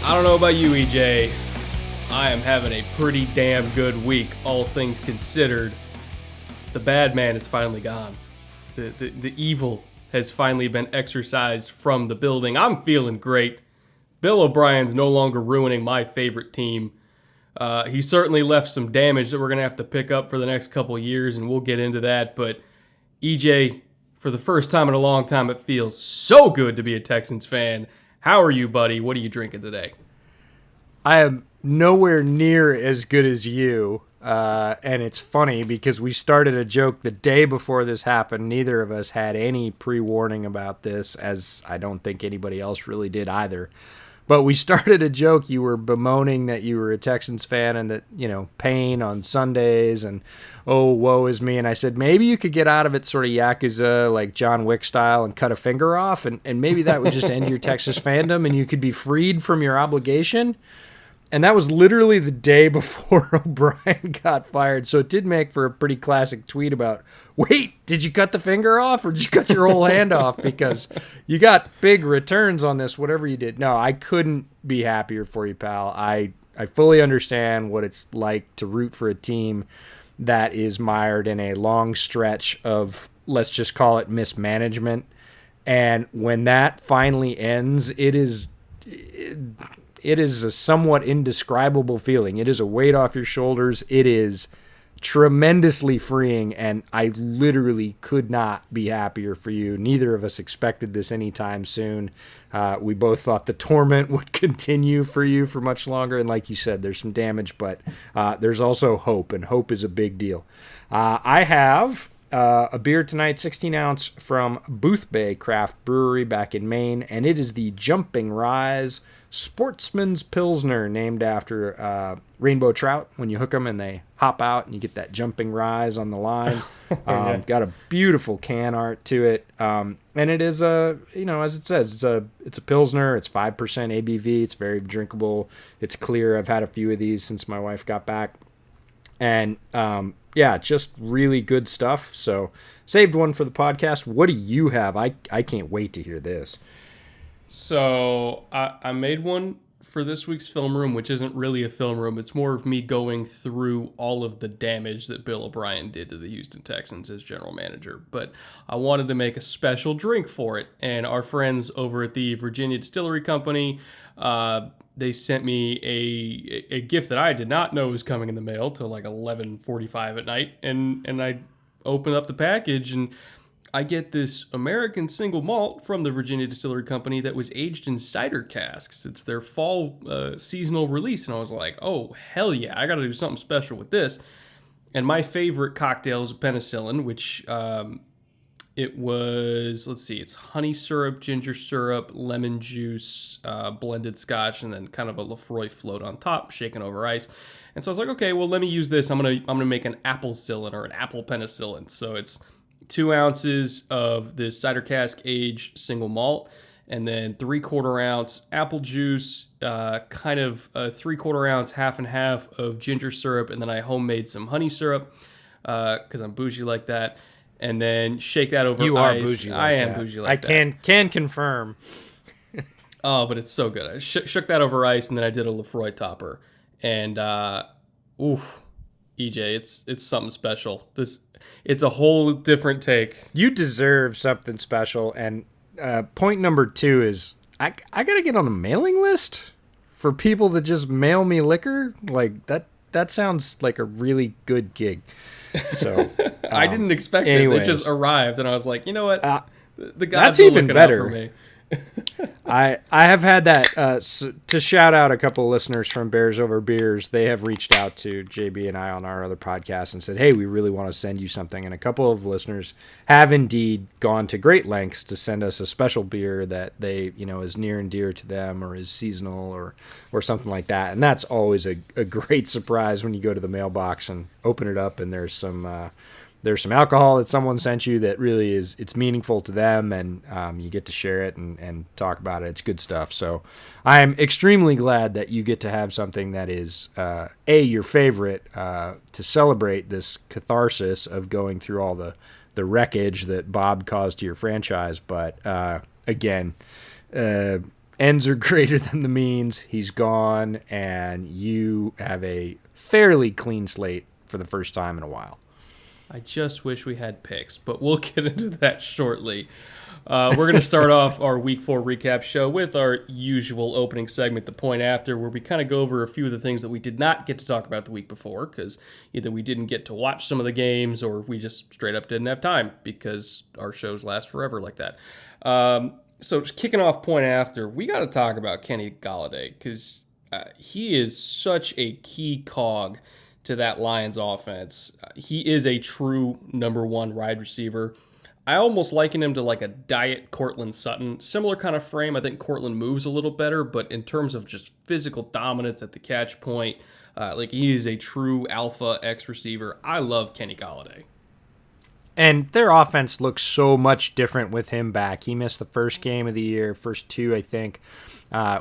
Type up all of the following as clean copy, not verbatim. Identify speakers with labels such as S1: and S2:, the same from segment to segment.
S1: I don't know about you, EJ. I am having a pretty damn good week, all things considered. The bad man is finally gone. The evil has finally been exorcised from the building. I'm feeling great. Bill O'Brien's no longer ruining my favorite team. He certainly left some damage that we're going to have to pick up for the next couple of years, and we'll get into that. But EJ, for the first time in a long time, it feels so good to be a Texans fan. How are you, buddy? What are you drinking today?
S2: I am nowhere near as good as you, and it's funny because we started a joke the day before this happened. Neither of us had any pre-warning about this, as I don't think anybody else really did either. But we started a joke. You were bemoaning that you were a Texans fan and that, pain on Sundays and, oh, woe is me. And I said, maybe you could get out of it sort of Yakuza, like John Wick style, and cut a finger off. And maybe that would just end your Texas fandom and you could be freed from your obligation. And that was literally the day before O'Brien got fired. So it did make for a pretty classic tweet about, wait, did you cut the finger off or did you cut your whole hand off? Because you got big returns on this, whatever you did. No, I couldn't be happier for you, pal. I fully understand what it's like to root for a team that is mired in a long stretch of, let's just call it mismanagement. And when that finally ends, it is a somewhat indescribable feeling. It is a weight off your shoulders. It is tremendously freeing, and I literally could not be happier for you. Neither of us expected this anytime soon. We both thought the torment would continue for you for much longer, and like you said, there's some damage, but there's also hope, and hope is a big deal. I have a beer tonight, 16-ounce from Booth Bay Craft Brewery back in Maine, and it is the Jumping Rise Sportsman's Pilsner, named after rainbow trout. When you hook them and they hop out and you get that jumping rise on the line. Got a beautiful can art to it. And it is as it says, it's a Pilsner. It's 5% ABV. It's very drinkable. It's clear. I've had a few of these since my wife got back. And just really good stuff. So saved one for the podcast. What do you have? I can't wait to hear this.
S1: So I made one for this week's film room, which isn't really a film room. It's more of me going through all of the damage that Bill O'Brien did to the Houston Texans as general manager. But I wanted to make a special drink for it. And our friends over at the Virginia Distillery Company, they sent me a gift that I did not know was coming in the mail till like 11:45 at night. And I opened up the package and I get this American single malt from the Virginia Distillery Company that was aged in cider casks. It's their fall seasonal release. And I was like, oh, hell yeah, I got to do something special with this. And my favorite cocktail is a penicillin, which it was, it's honey syrup, ginger syrup, lemon juice, blended scotch, and then kind of a Lefroy float on top, shaken over ice. And so I was like, okay, well, let me use this. I'm gonna make an apple-cillin or an apple penicillin. So it's 2 ounces of this cider cask aged single malt, and then 3/4 ounce apple juice, kind of a 3/4 ounce, half and half of ginger syrup, and then I homemade some honey syrup because I'm bougie like that, and then shake that over ice.
S2: You are bougie.
S1: I am bougie like that.
S2: I can confirm.
S1: Oh, but it's so good. I shook that over ice, and then I did a Lefroy topper, and EJ, it's something special. It's a whole different take.
S2: You deserve something special. And point number 2 is I got to get on the mailing list for people that just mail me liquor. Like that sounds like a really good gig. So
S1: I didn't expect it. It just arrived, and I was like, you know what? The gods
S2: that's
S1: are
S2: even
S1: looking
S2: better.
S1: out for me.
S2: I have had that to shout out a couple of listeners from Bears Over Beers. They have reached out to JB and I on our other podcast and said, hey, we really want to send you something. And a couple of listeners have indeed gone to great lengths to send us a special beer that they, is near and dear to them or is seasonal or something like that. And that's always a great surprise when you go to the mailbox and open it up and there's some alcohol that someone sent you that really it's meaningful to them, and you get to share it and talk about it. It's good stuff. So I am extremely glad that you get to have something that is, your favorite, to celebrate this catharsis of going through all the wreckage that Bob caused to your franchise. But again, ends are greater than the means. He's gone, and you have a fairly clean slate for the first time in a while.
S1: I just wish we had picks, but we'll get into that shortly. We're going to start off our Week 4 recap show with our usual opening segment, The Point After, where we kind of go over a few of the things that we did not get to talk about the week before, because either we didn't get to watch some of the games or we just straight up didn't have time, because our shows last forever like that. So kicking off Point After, we got to talk about Kenny Golladay, because he is such a key cog to that Lions offense. He is a true number one wide receiver. I almost liken him to like a diet Cortland Sutton. Similar kind of frame. I think Cortland moves a little better, but in terms of just physical dominance at the catch point, like he is a true alpha X receiver. I love Kenny Golladay.
S2: And their offense looks so much different with him back. He missed the first game of the year, first two, I think,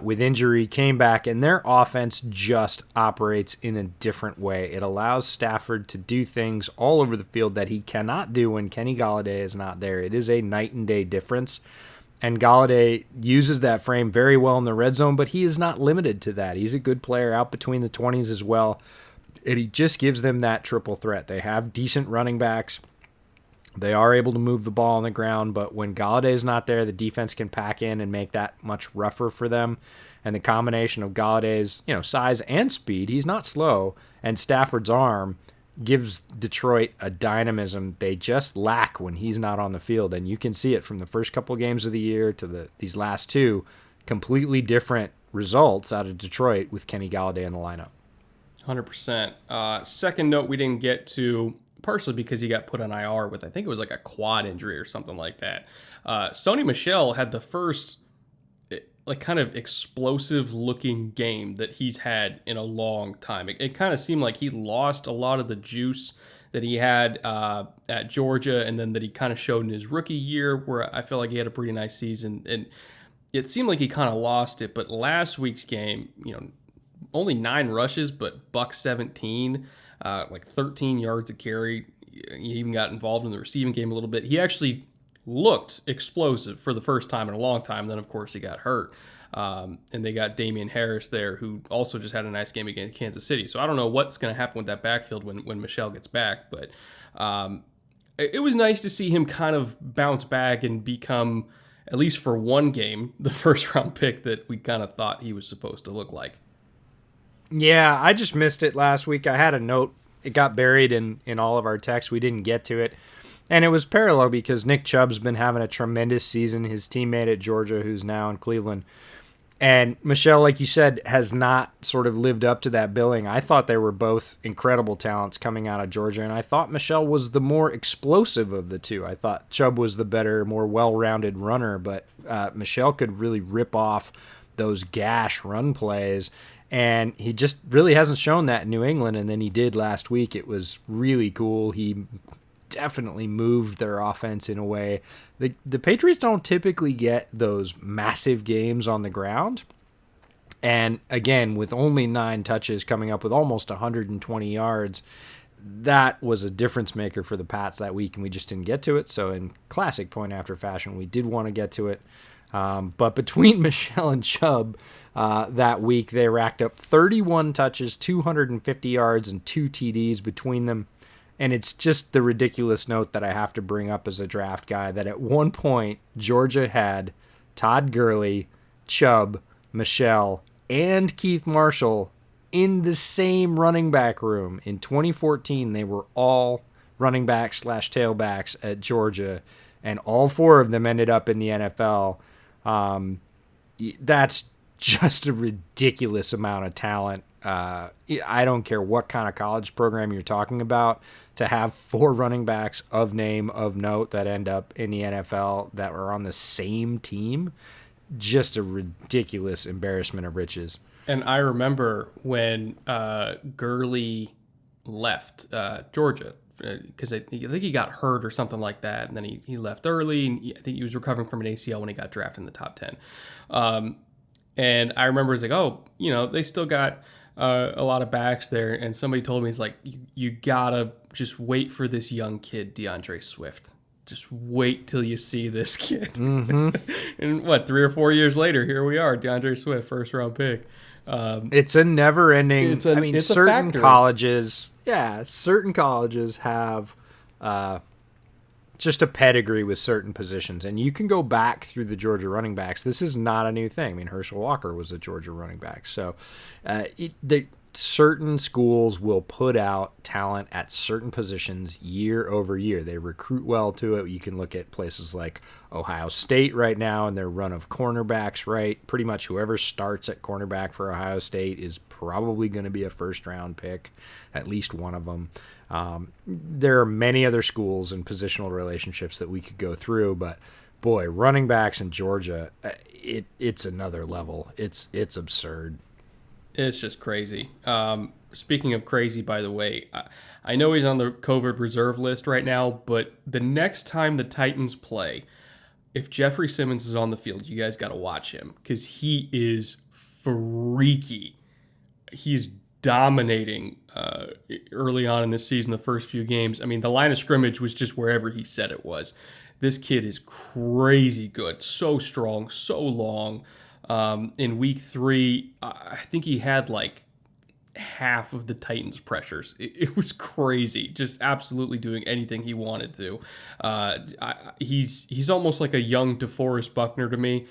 S2: with injury, came back, and their offense just operates in a different way. It allows Stafford to do things all over the field that he cannot do when Kenny Golladay is not there. It is a night and day difference, and Golladay uses that frame very well in the red zone, but he is not limited to that. He's a good player out between the 20s as well, and he just gives them that triple threat. They have decent running backs. They are able to move the ball on the ground, but when Galladay's not there, the defense can pack in and make that much rougher for them. And the combination of Galladay's, size and speed, he's not slow, and Stafford's arm gives Detroit a dynamism they just lack when he's not on the field. And you can see it from the first couple of games of the year to these last two, completely different results out of Detroit with Kenny Golladay in the lineup.
S1: 100%. Second note we didn't get to, partially because he got put on IR with, I think it was like a quad injury or something like that. Sony Michel had the first like kind of explosive looking game that he's had in a long time. It kind of seemed like he lost a lot of the juice that he had at Georgia, and then that he kind of showed in his rookie year, where I feel like he had a pretty nice season. And it seemed like he kind of lost it. But last week's game, only 9 rushes, but Bucs 17. Like 13 yards a carry. He even got involved in the receiving game a little bit. He actually looked explosive for the first time in a long time. Then, of course, he got hurt. And they got Damian Harris there, who also just had a nice game against Kansas City. So I don't know what's going to happen with that backfield when Michel gets back. But it was nice to see him kind of bounce back and become, at least for one game, the first-round pick that we kind of thought he was supposed to look like.
S2: Yeah, I just missed it last week. I had a note. It got buried in all of our texts. We didn't get to it. And it was parallel because Nick Chubb's been having a tremendous season. His teammate at Georgia, who's now in Cleveland. And Michel, like you said, has not sort of lived up to that billing. I thought they were both incredible talents coming out of Georgia, and I thought Michel was the more explosive of the two. I thought Chubb was the better, more well-rounded runner, but Michel could really rip off those gash run plays. And he just really hasn't shown that in New England, and then he did last week. It was really cool. He definitely moved their offense in a way. The Patriots don't typically get those massive games on the ground. And again, with only 9 touches coming up with almost 120 yards, that was a difference maker for the Pats that week, and we just didn't get to it. So in classic Point After fashion, we did want to get to it. But between Michel and Chubb that week, they racked up 31 touches, 250 yards, and 2 TDs between them. And it's just the ridiculous note that I have to bring up as a draft guy that at one point, Georgia had Todd Gurley, Chubb, Michel, and Keith Marshall in the same running back room. In 2014, they were all running backs / tailbacks at Georgia, and all 4 of them ended up in the NFL. That's just a ridiculous amount of talent. I don't care what kind of college program you're talking about, to have 4 running backs of name, of note, that end up in the NFL that were on the same team. Just a ridiculous embarrassment of riches.
S1: And I remember when Gurley left Georgia, because I think he got hurt or something like that, and then he left early, and I think he was recovering from an ACL when he got drafted in the top 10. And I remember it's like, they still got a lot of backs there, and somebody told me, it's like, you gotta just wait for this young kid, DeAndre Swift, just wait till you see this kid. And what, 3 or 4 years later, here we are, DeAndre Swift, first round pick.
S2: It's a never-ending.
S1: It's
S2: certain colleges, certain colleges have just a pedigree with certain positions, and you can go back through the Georgia running backs. This is not a new thing. I mean, Herschel Walker was a Georgia running back, so certain schools will put out talent at certain positions year over year. They recruit well to it. You can look at places like Ohio State right now and their run of cornerbacks, right? Pretty much whoever starts at cornerback for Ohio State is probably going to be a first-round pick, at least one of them. There are many other schools and positional relationships that we could go through, but boy, running backs in Georgia, it's another level. It's absurd.
S1: It's just crazy. Speaking of crazy, by the way, I know he's on the COVID reserve list right now, but the next time the Titans play, if Jeffrey Simmons is on the field, you guys got to watch him because he is freaky. He's dominating early on in this season, the first few games. I mean, the line of scrimmage was just wherever he said it was. This kid is crazy good, so strong, so long. In week 3, I think he had like half of the Titans' pressures. It was crazy, just absolutely doing anything he wanted to. He's almost like a young DeForest Buckner to me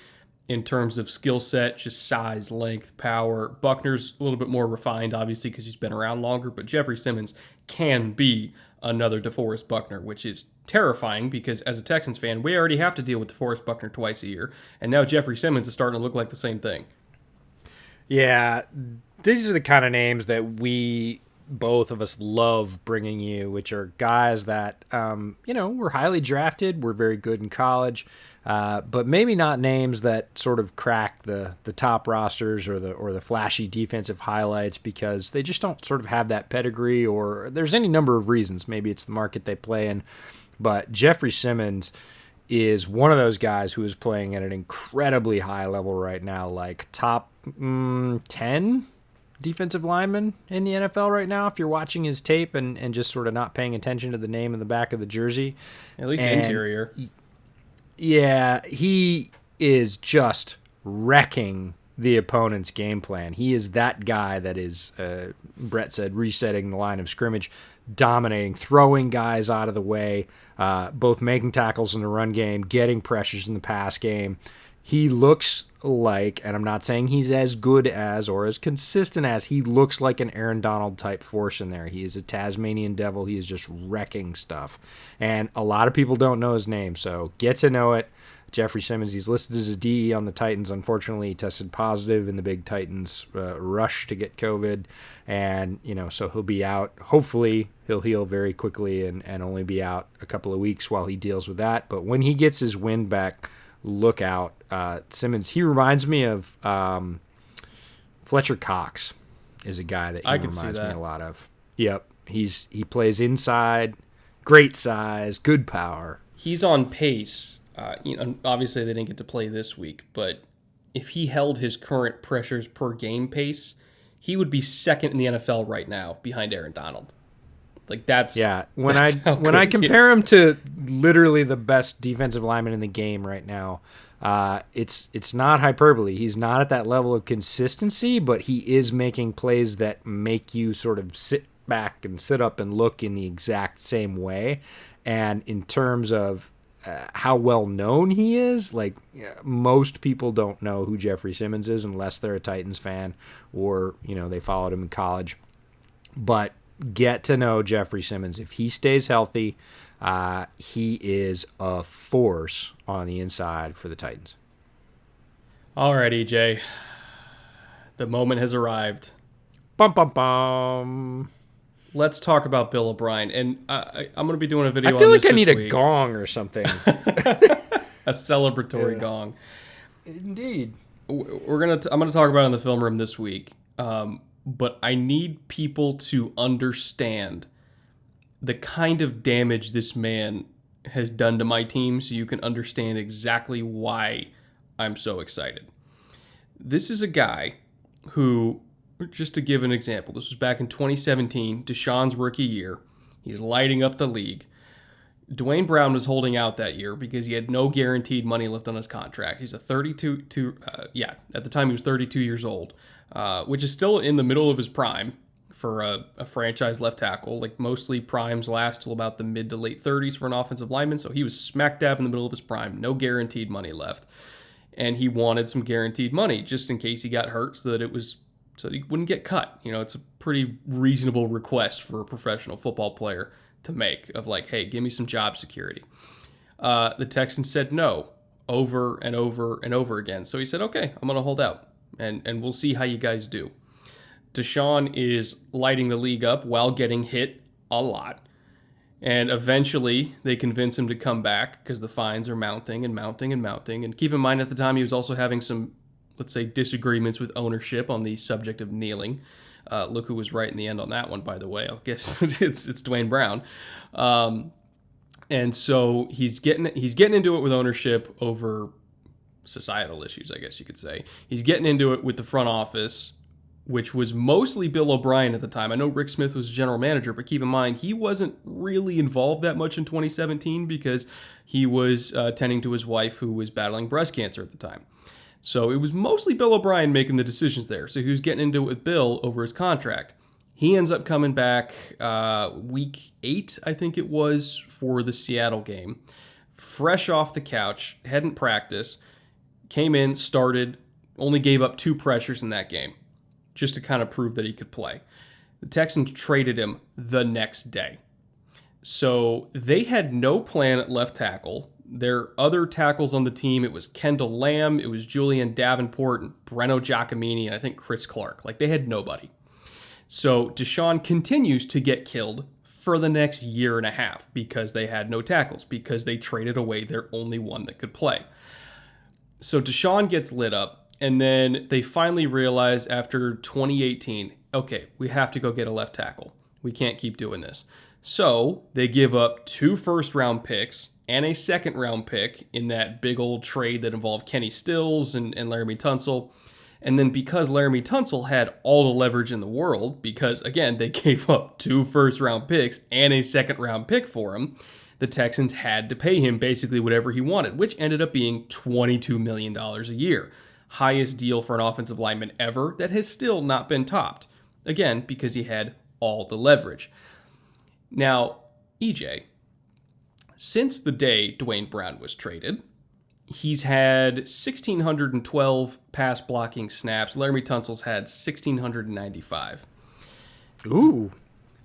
S1: in terms of skill set, just size, length, power. Buckner's a little bit more refined, obviously, because he's been around longer, but Jeffrey Simmons can be another DeForest Buckner, which is terrifying because as a Texans fan, we already have to deal with DeForest Buckner twice a year, and now Jeffrey Simmons is starting to look like the same thing.
S2: Yeah, these are the kind of names that we, both of us, love bringing you, which are guys that, were highly drafted, were very good in college, but maybe not names that sort of crack the top rosters or the flashy defensive highlights because they just don't sort of have that pedigree, or there's any number of reasons. Maybe it's the market they play in, but Jeffrey Simmons is one of those guys who is playing at an incredibly high level right now, like top 10 defensive lineman in the NFL right now, if you're watching his tape and just sort of not paying attention to the name in the back of the jersey.
S1: At least interior.
S2: Yeah, he is just wrecking the opponent's game plan. He is that guy that is, Brett said, resetting the line of scrimmage, dominating, throwing guys out of the way, both making tackles in the run game, getting pressures in the pass game. He looks like, and I'm not saying he's as good as or as consistent as, he looks like an Aaron Donald type force in there. He is a Tasmanian devil. He is just wrecking stuff. And a lot of people don't know his name, so get to know it. Jeffrey Simmons, he's listed as a DE on the Titans. Unfortunately, he tested positive in the big Titans rush to get COVID. And, so he'll be out. Hopefully, he'll heal very quickly and only be out a couple of weeks while he deals with that. But when he gets his wind back, look out. Simmons, he reminds me of Fletcher Cox is a guy that he reminds me a lot of. Yep. He plays inside, great size, good power.
S1: He's on pace. Obviously they didn't get to play this week, but if he held his current pressures per game pace, he would be second in the NFL right now behind Aaron Donald. Like that's
S2: When I compare him to literally the best defensive lineman in the game right now, it's not hyperbole. He's not at that level of consistency, but he is making plays that make you sort of sit back and sit up and look in the exact same way. And in terms of how well known he is, like most people don't know who Jeffrey Simmons is unless they're a Titans fan or they followed him in college. But get to know Jeffrey Simmons. If he stays healthy, he is a force on the inside for the Titans.
S1: All right, EJ. The moment has arrived.
S2: Bum, bum, bum.
S1: Let's talk about Bill O'Brien. And I'm going to be doing a video on this
S2: I feel like I need
S1: week.
S2: a gong or something.
S1: A celebratory gong.
S2: Indeed.
S1: I'm going to talk about it in the film room this week. But I need people to understand the kind of damage this man has done to my team so you can understand exactly why I'm so excited. This is a guy who, just to give an example, this was back in 2017, Deshaun's rookie year. He's lighting up the league. Dwayne Brown was holding out that year because he had no guaranteed money left on his contract. He's a 32, at the time he was 32 years old, which is still in the middle of his prime for a franchise left tackle. Like mostly primes last till about the mid to late 30s for an offensive lineman. So he was smack dab in the middle of his prime, no guaranteed money left. And he wanted some guaranteed money just in case he got hurt so that he wouldn't get cut. You know, it's a pretty reasonable request for a professional football player to make of like, hey, give me some job security. The Texans said no over and over and over again. So he said, okay, I'm going to hold out and we'll see how you guys do. Deshaun is lighting the league up while getting hit a lot. And eventually they convince him to come back because the fines are mounting and mounting and mounting. And keep in mind at the time he was also having some, let's say, disagreements with ownership on the subject of kneeling. Look who was right in the end on that one, by the way. I guess it's Dwayne Brown. And so he's getting into it with ownership over societal issues, I guess you could say. He's getting into it with the front office, which was mostly Bill O'Brien at the time. I know Rick Smith was general manager, but keep in mind, he wasn't really involved that much in 2017 because he was tending to his wife who was battling breast cancer at the time. So it was mostly Bill O'Brien making the decisions there. So he was getting into it with Bill over his contract. He ends up coming back week 8, I think it was, for the Seattle game. Fresh off the couch, hadn't practiced, came in, started, only gave up 2 pressures in that game, just to kind of prove that he could play. The Texans traded him the next day. So they had no plan at left tackle. Their other tackles on the team, it was Kendall Lamb, it was Julian Davenport, and Breno Giacomini, and I think Chris Clark. Like, they had nobody. So Deshaun continues to get killed for the next year and a half because they had no tackles, because they traded away their only one that could play. So Deshaun gets lit up, and then they finally realize after 2018, okay, we have to go get a left tackle. We can't keep doing this. So they give up 2 first-round picks and a second-round pick in that big old trade that involved Kenny Stills and Laramie Tunsil. And then because Laramie Tunsil had all the leverage in the world, because, again, they gave up 2 first-round picks and a second-round pick for him, the Texans had to pay him basically whatever he wanted, which ended up being $22 million a year. Highest deal for an offensive lineman ever that has still not been topped. Again, because he had all the leverage. Now, EJ, since the day Dwayne Brown was traded, he's had 1,612 pass blocking snaps. Laramie Tunsil's had 1,695.
S2: Ooh.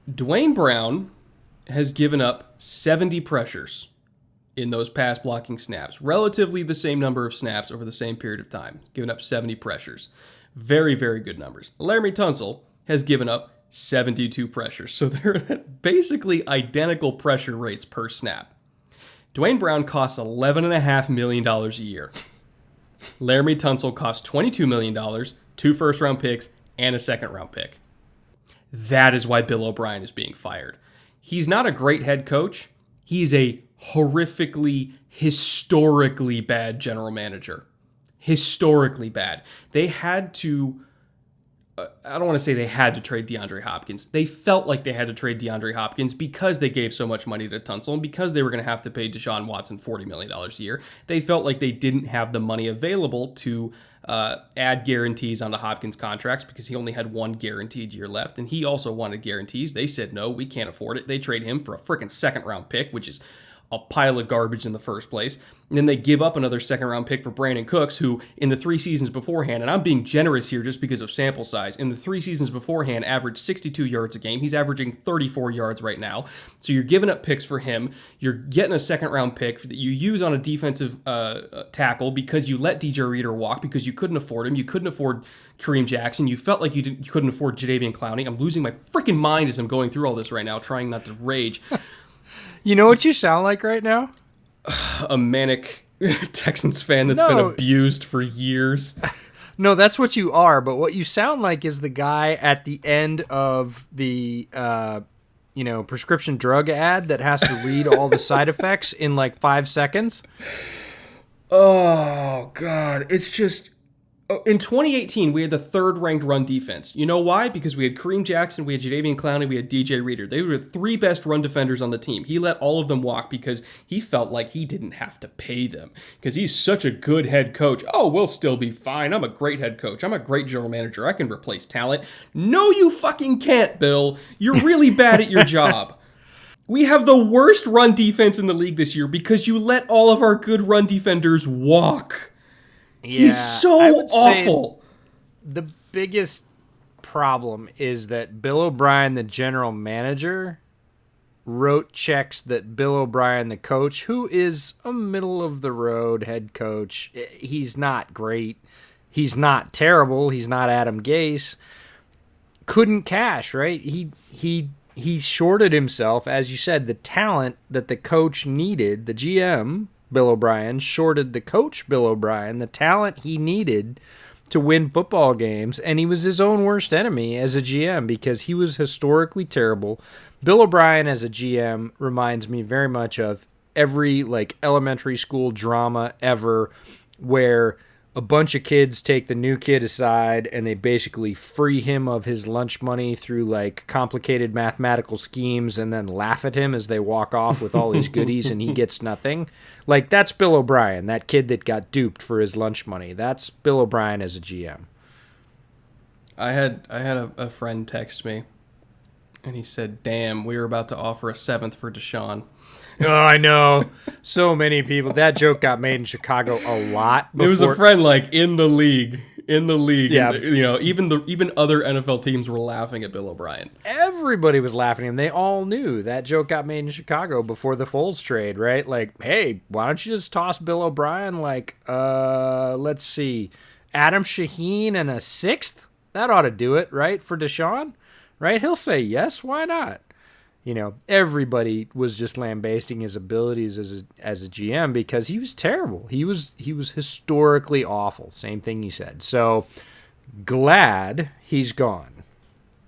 S1: Dwayne Brown has given up 70 pressures in those pass blocking snaps. Relatively the same number of snaps over the same period of time. Given up 70 pressures. Very, very good numbers. Laramie Tunsil has given up 72 pressures. So they're basically identical pressure rates per snap. Dwayne Brown costs $11.5 million a year. Laramie Tunsil costs $22 million, 2 first-round picks, and a second-round pick. That is why Bill O'Brien is being fired. He's not a great head coach. He's a horrifically, historically bad general manager. Historically bad. They had to... I don't want to say they had to trade DeAndre Hopkins. They felt like they had to trade DeAndre Hopkins because they gave so much money to Tunsil and because they were going to have to pay Deshaun Watson $40 million a year. They felt like they didn't have the money available to add guarantees onto Hopkins' contracts because he only had 1 guaranteed year left, and he also wanted guarantees. They said, no, we can't afford it. They trade him for a freaking second-round pick, which is a pile of garbage in the first place. And then they give up another second-round pick for Brandon Cooks, who in the 3 seasons beforehand, and I'm being generous here just because of sample size, in the 3 seasons beforehand averaged 62 yards a game. He's averaging 34 yards right now. So you're giving up picks for him. You're getting a second-round pick that you use on a defensive tackle because you let DJ Reader walk because you couldn't afford him. You couldn't afford Kareem Jackson. You felt like you couldn't afford Jadeveon Clowney. I'm losing my freaking mind as I'm going through all this right now, trying not to rage.
S2: You know what you sound like right now?
S1: A manic Texans fan that's been abused for years.
S2: No, that's what you are. But what you sound like is the guy at the end of the, prescription drug ad that has to read all the side effects in like 5 seconds.
S1: Oh, God. It's just... In 2018, we had the third-ranked run defense. You know why? Because we had Kareem Jackson, we had Jadeveon Clowney, we had DJ Reader. They were the three best run defenders on the team. He let all of them walk because he felt like he didn't have to pay them because he's such a good head coach. Oh, we'll still be fine. I'm a great head coach. I'm a great general manager. I can replace talent. No, you fucking can't, Bill. You're really bad at your job. We have the worst run defense in the league this year because you let all of our good run defenders walk. Yeah, he's so awful.
S2: The biggest problem is that Bill O'Brien, the general manager, wrote checks that Bill O'Brien, the coach, who is a middle-of-the-road head coach, he's not great. He's not terrible. He's not Adam Gase. Couldn't cash, right? He shorted himself, as you said, the talent that the coach needed, the GM, Bill O'Brien, shorted the coach, Bill O'Brien, the talent he needed to win football games, and he was his own worst enemy as a GM because he was historically terrible. Bill O'Brien as a GM reminds me very much of every elementary school drama ever where a bunch of kids take the new kid aside and they basically free him of his lunch money through complicated mathematical schemes and then laugh at him as they walk off with all his goodies and he gets nothing. That's Bill O'Brien, that kid that got duped for his lunch money. That's Bill O'Brien as a GM.
S1: I had a friend text me and he said, "Damn, we were about to offer a 7th for Deshaun."
S2: Oh, I know. So many people. That joke got made in Chicago a lot.
S1: There was a friend in the league.
S2: Yeah.
S1: Even other NFL teams were laughing at Bill O'Brien.
S2: Everybody was laughing at him. They all knew that joke got made in Chicago before the Foles trade, right? Hey, why don't you just toss Bill O'Brien let's see, Adam Shaheen and a 6th? That ought to do it, right? For Deshaun, right? He'll say yes. Why not? Everybody was just lambasting his abilities as a GM because he was terrible. He was historically awful. Same thing you said. So glad he's gone.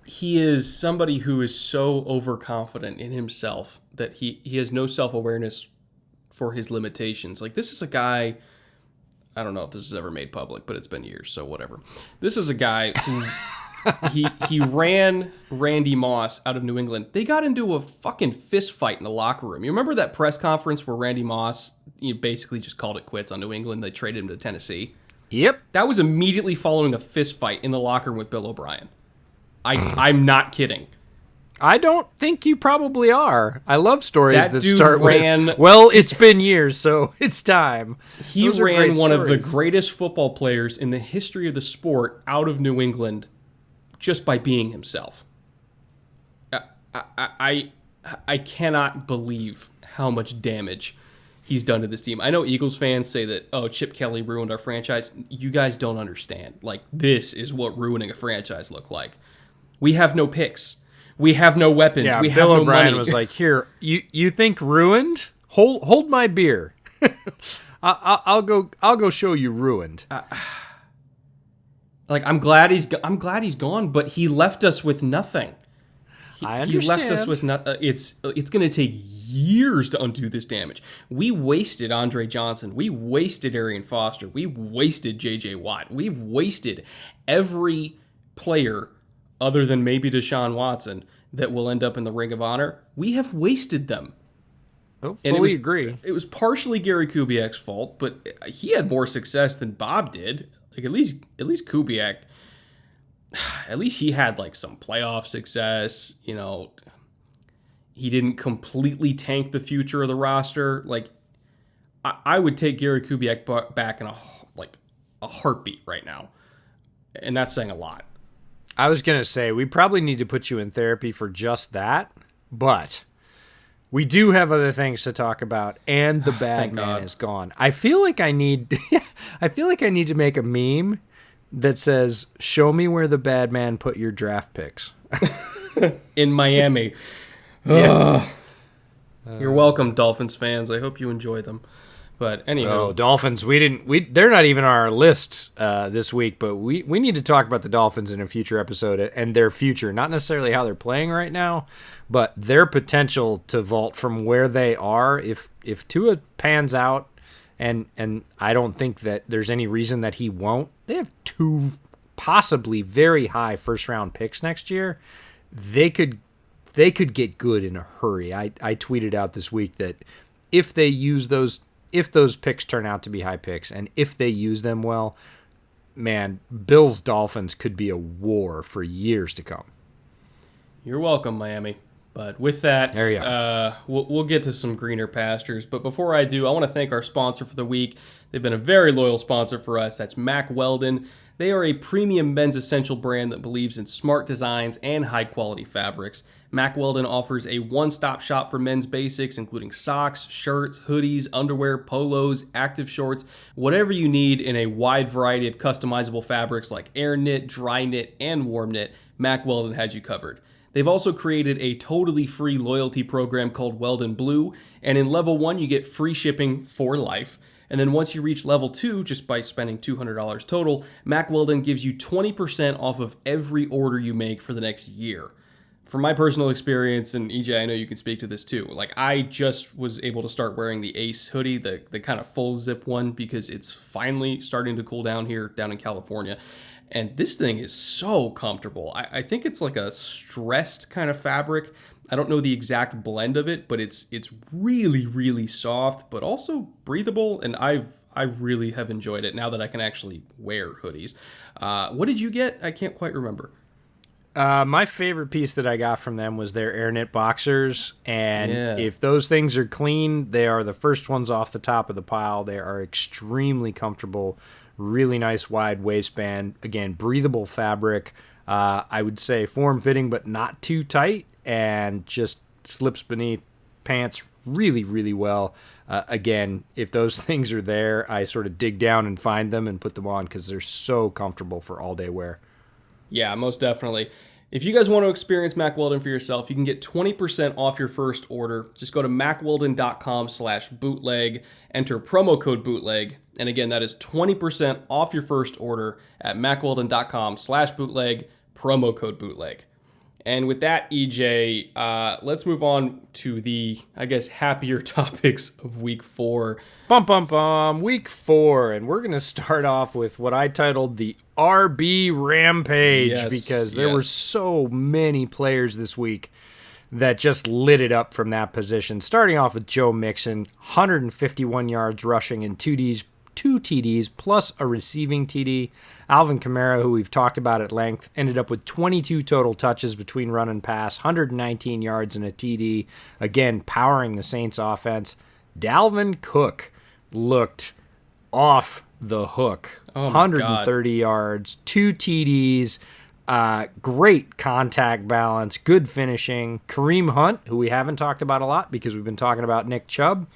S1: He is somebody who is so overconfident in himself that he has no self-awareness for his limitations. This is a guy, I don't know if this is ever made public, but it's been years, so whatever. This is a guy who... He ran Randy Moss out of New England. They got into a fucking fist fight in the locker room. You remember that press conference where Randy Moss basically just called it quits on New England? They traded him to Tennessee.
S2: Yep.
S1: That was immediately following a fist fight in the locker room with Bill O'Brien. I'm not kidding.
S2: I don't think you probably are. I love stories that start
S1: with,
S2: well, it's been years, so it's time.
S1: He ran one of the greatest football players in the history of the sport out of New England just by being himself. I cannot believe how much damage he's done to this team. I know Eagles fans say that, oh, Chip Kelly ruined our franchise. You guys don't understand. This is what ruining a franchise looked like. We have no picks. We have no weapons.
S2: Yeah,
S1: we
S2: Bill
S1: have no
S2: O'Brien
S1: money.
S2: was like, here, you think ruined? Hold my beer. I'll go show you ruined.
S1: I'm glad he's gone, but he left us with nothing.
S2: I understand.
S1: He left us with nothing. It's going to take years to undo this damage. We wasted Andre Johnson. We wasted Arian Foster. We wasted J.J. Watt. We've wasted every player other than maybe Deshaun Watson that will end up in the Ring of Honor. We have wasted them.
S2: Oh, fully agree.
S1: It was partially Gary Kubiak's fault, but he had more success than Bob did. At least Kubiak, at least he had some playoff success. He didn't completely tank the future of the roster. I would take Gary Kubiak back in a heartbeat right now, and that's saying a lot.
S2: I was gonna say we probably need to put you in therapy for just that, but we do have other things to talk about, and the bad man is gone. I feel like I need to make a meme that says, "Show me where the bad man put your draft picks."
S1: In Miami.
S2: Yeah.
S1: You're welcome, Dolphins fans. I hope you enjoy them. But anyway,
S2: Dolphins. They're not even on our list this week, but we need to talk about the Dolphins in a future episode and their future. Not necessarily how they're playing right now, but their potential to vault from where they are. If Tua pans out and I don't think that there's any reason that he won't. They have 2 possibly very high first-round picks next year. They could get good in a hurry. I tweeted out this week that if those picks turn out to be high picks, and if they use them well, man, Bills Dolphins could be a war for years to come.
S1: You're welcome, Miami. But with that,
S2: there you are.
S1: We'll get to some greener pastures. But before I do, I want to thank our sponsor for the week. They've been a very loyal sponsor for us. That's Mack Weldon. They are a premium men's essential brand that believes in smart designs and high-quality fabrics. Mack Weldon offers a one-stop shop for men's basics, including socks, shirts, hoodies, underwear, polos, active shorts, whatever you need in a wide variety of customizable fabrics like air knit, dry knit, and warm knit. Mack Weldon has you covered. They've also created a totally free loyalty program called Weldon Blue, and in level 1 you get free shipping for life. And then once you reach level 2, just by spending $200 total, Mack Weldon gives you 20% off of every order you make for the next year. From my personal experience, and EJ, I know you can speak to this too, like I just was able to start wearing the Ace hoodie, the kind of full zip one, because it's finally starting to cool down here down in California. And this thing is so comfortable. I think it's like a stressed kind of fabric. I don't know the exact blend of it, but it's really, really soft, but also breathable. And I really have enjoyed it now that I can actually wear hoodies. What did you get? I can't quite remember.
S2: My favorite piece that I got from them was their air knit boxers. And if those things are clean, they are the first ones off the top of the pile. They are extremely comfortable. Really nice wide waistband. Again, breathable fabric. I would say form-fitting, but not too tight, and just slips beneath pants really, really well. Again, if those things are there, I sort of dig down and find them and put them on because they're so comfortable for all-day wear.
S1: Yeah, most definitely. If you guys want to experience Mack Weldon for yourself, you can get 20% off your first order. Just go to mackweldon.com/bootleg, enter promo code bootleg, and again, that is 20% off your first order at mackweldon.com/bootleg, promo code bootleg. And with that, EJ, let's move on to the, I guess, happier topics of week 4.
S2: Week 4, and we're going to start off with what I titled the RB Rampage, because there were so many players this week that just lit it up from that position. Starting off with Joe Mixon, 151 yards rushing and 2 TDs plus a receiving TD. Alvin Kamara, who we've talked about at length, ended up with 22 total touches between run and pass, 119 yards and a TD, again powering the Saints offense. Dalvin Cook looked off the hook. 130 yards, 2 TDs, great contact balance, good finishing. Kareem Hunt, who we haven't talked about a lot because we've been talking about Nick Chubb,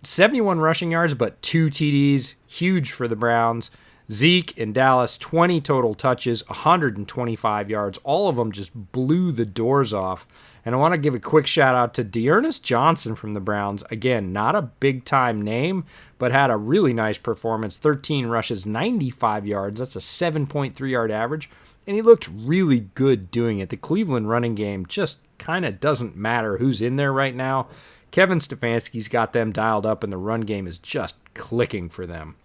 S2: 71 rushing yards, but 2 TDs, huge for the Browns. Zeke in Dallas, 20 total touches, 125 yards. All of them just blew the doors off. And I want to give a quick shout out to Dearness Johnson from the Browns. Again, not a big-time name, but had a really nice performance. 13 rushes, 95 yards. That's a 7.3-yard average. And he looked really good doing it. The Cleveland running game just kind of doesn't matter who's in there right now. Kevin Stefanski's got them dialed up, and the run game is just clicking for them.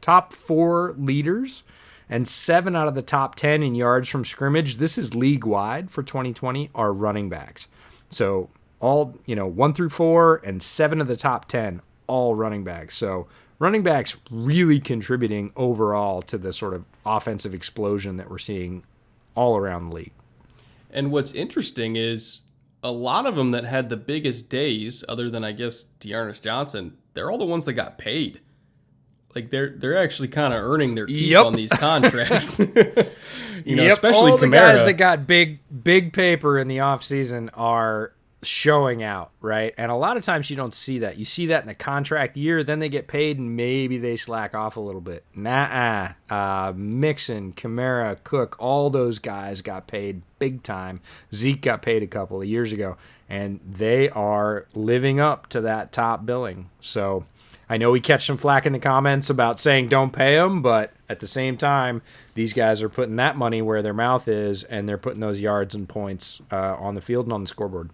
S2: Top 4 leaders and 7 out of the top 10 in yards from scrimmage, this is league-wide for 2020, are running backs. So all, 1 through 4 and 7 of the top 10, all running backs. So running backs really contributing overall to the sort of offensive explosion that we're seeing all around the league.
S1: And what's interesting is a lot of them that had the biggest days, other than, I guess, Dearness Johnson, they're all the ones that got paid. Like, they're actually kind of earning their keep on these contracts. Especially
S2: all the
S1: Kamara.
S2: Guys that got big paper in the offseason are showing out, right? And a lot of times you don't see that. You see that in the contract year, then they get paid and maybe they slack off a little bit. Mixon, Kamara, Cook, all those guys got paid big time. Zeke got paid a couple of years ago, and they are living up to that top billing. So I know we catch some flack in the comments about saying don't pay them, but at the same time, these guys are putting that money where their mouth is, and they're putting those yards and points on the field and on the scoreboard.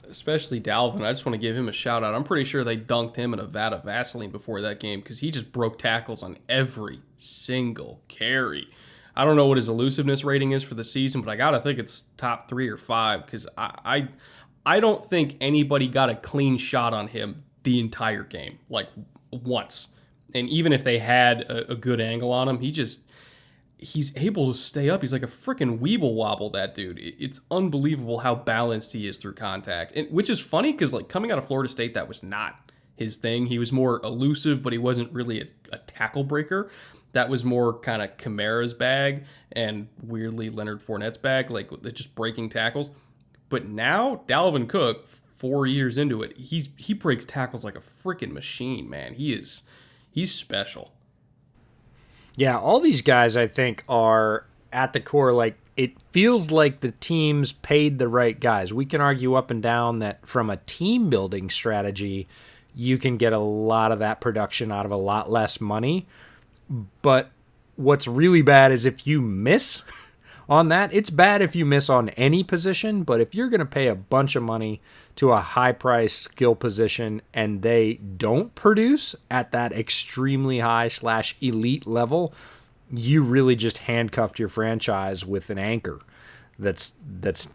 S1: especially Dalvin. I just want to give him a shout out. I'm pretty sure they dunked him in a vat of Vaseline before that game because he just broke tackles on every single carry. I don't know what his elusiveness rating is for the season, but I gotta think it's top 3 or 5 because I don't think anybody got a clean shot on him the entire game, like once. And even if they had a good angle on him, he's able to stay up. He's like a freaking weeble wobble, that dude. It's unbelievable how balanced he is through contact, which is funny because like coming out of Florida State, that was not his thing. He was more elusive, but he wasn't really a tackle breaker. That was more kind of Kamara's bag and weirdly Leonard Fournette's bag, like just breaking tackles. But now Dalvin Cook, 4 years into it, he breaks tackles like a freaking machine, man. He's special.
S2: Yeah, all these guys I think are at the core, like it feels like the teams paid the right guys. We can argue up and down that from a team building strategy, you can get a lot of that production out of a lot less money. But what's really bad is if you miss on that. It's bad if you miss on any position, but if you're going to pay a bunch of money to a high-price skill position and they don't produce at that extremely high/elite level, you really just handcuffed your franchise with an anchor that's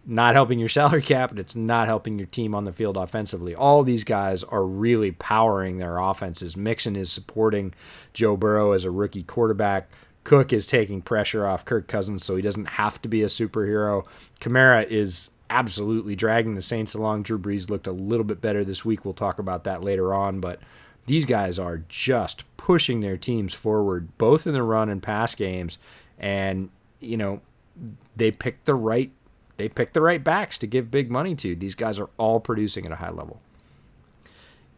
S2: not helping your salary cap, and it's not helping your team on the field offensively. All these guys are really powering their offenses. Mixon is supporting Joe Burrow as a rookie quarterback. Cook is taking pressure off Kirk Cousins so he doesn't have to be a superhero. Kamara is absolutely dragging the Saints along. Drew Brees looked a little bit better this week. We'll talk about that later on, but these guys are just pushing their teams forward, both in the run and pass games, and they picked the right backs to give big money to. These guys are all producing at a high level.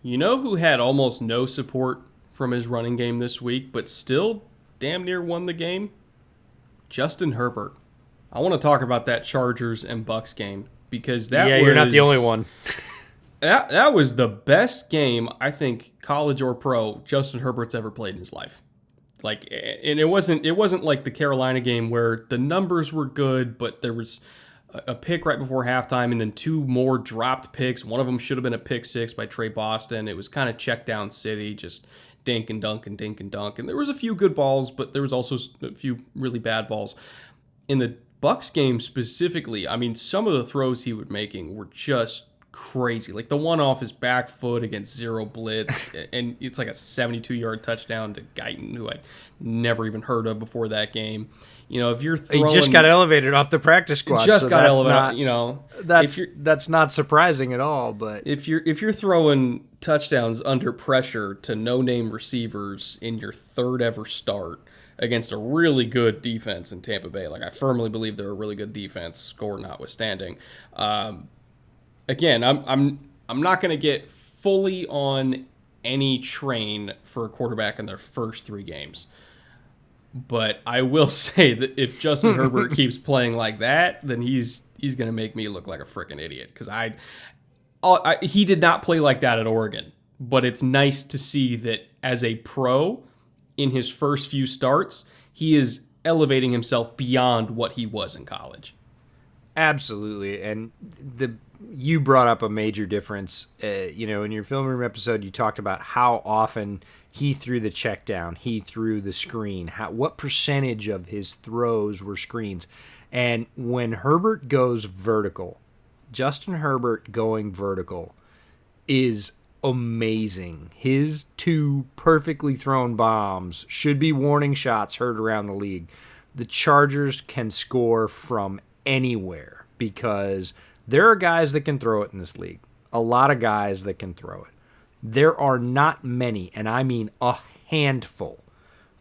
S1: You know who had almost no support from his running game this week, but still damn near won the game? Justin Herbert. I want to talk about that Chargers and Bucs game because
S2: you're not the only one.
S1: That was the best game, I think, college or pro, Justin Herbert's ever played in his life. Like, and it wasn't like the Carolina game where the numbers were good, but there was a pick right before halftime and then two more dropped picks. One of them should have been a pick six by Trey Boston. It was kind of check down city, just dink and dunk and dink and dunk. And there was a few good balls, but there was also a few really bad balls. In the Bucs game specifically, I mean, some of the throws he was making were just crazy. Like the one off his back foot against zero blitz, and it's like a 72-yard touchdown to Guyton, who I'd never even heard of before that game. If you're throwing,
S2: he just got elevated off the practice squad.
S1: Just got elevated.
S2: That's not surprising at all. But
S1: if you're throwing touchdowns under pressure to no-name receivers in your third ever start against a really good defense in Tampa Bay, like I firmly believe they're a really good defense, score notwithstanding. Again, I'm not going to get fully on any train for a quarterback in their first three games. But I will say that if Justin Herbert keeps playing like that, then he's going to make me look like a freaking idiot. Because he did not play like that at Oregon. But it's nice to see that as a pro, in his first few starts, he is elevating himself beyond what he was in college.
S2: Absolutely. And you brought up a major difference. In your film room episode, you talked about how often he threw the check down, he threw the screen, what percentage of his throws were screens. And when Herbert goes vertical, Justin Herbert going vertical is amazing. His two perfectly thrown bombs should be warning shots heard around the league. The Chargers can score from anywhere because there are guys that can throw it in this league. A lot of guys that can throw it. There are not many, and I mean a handful.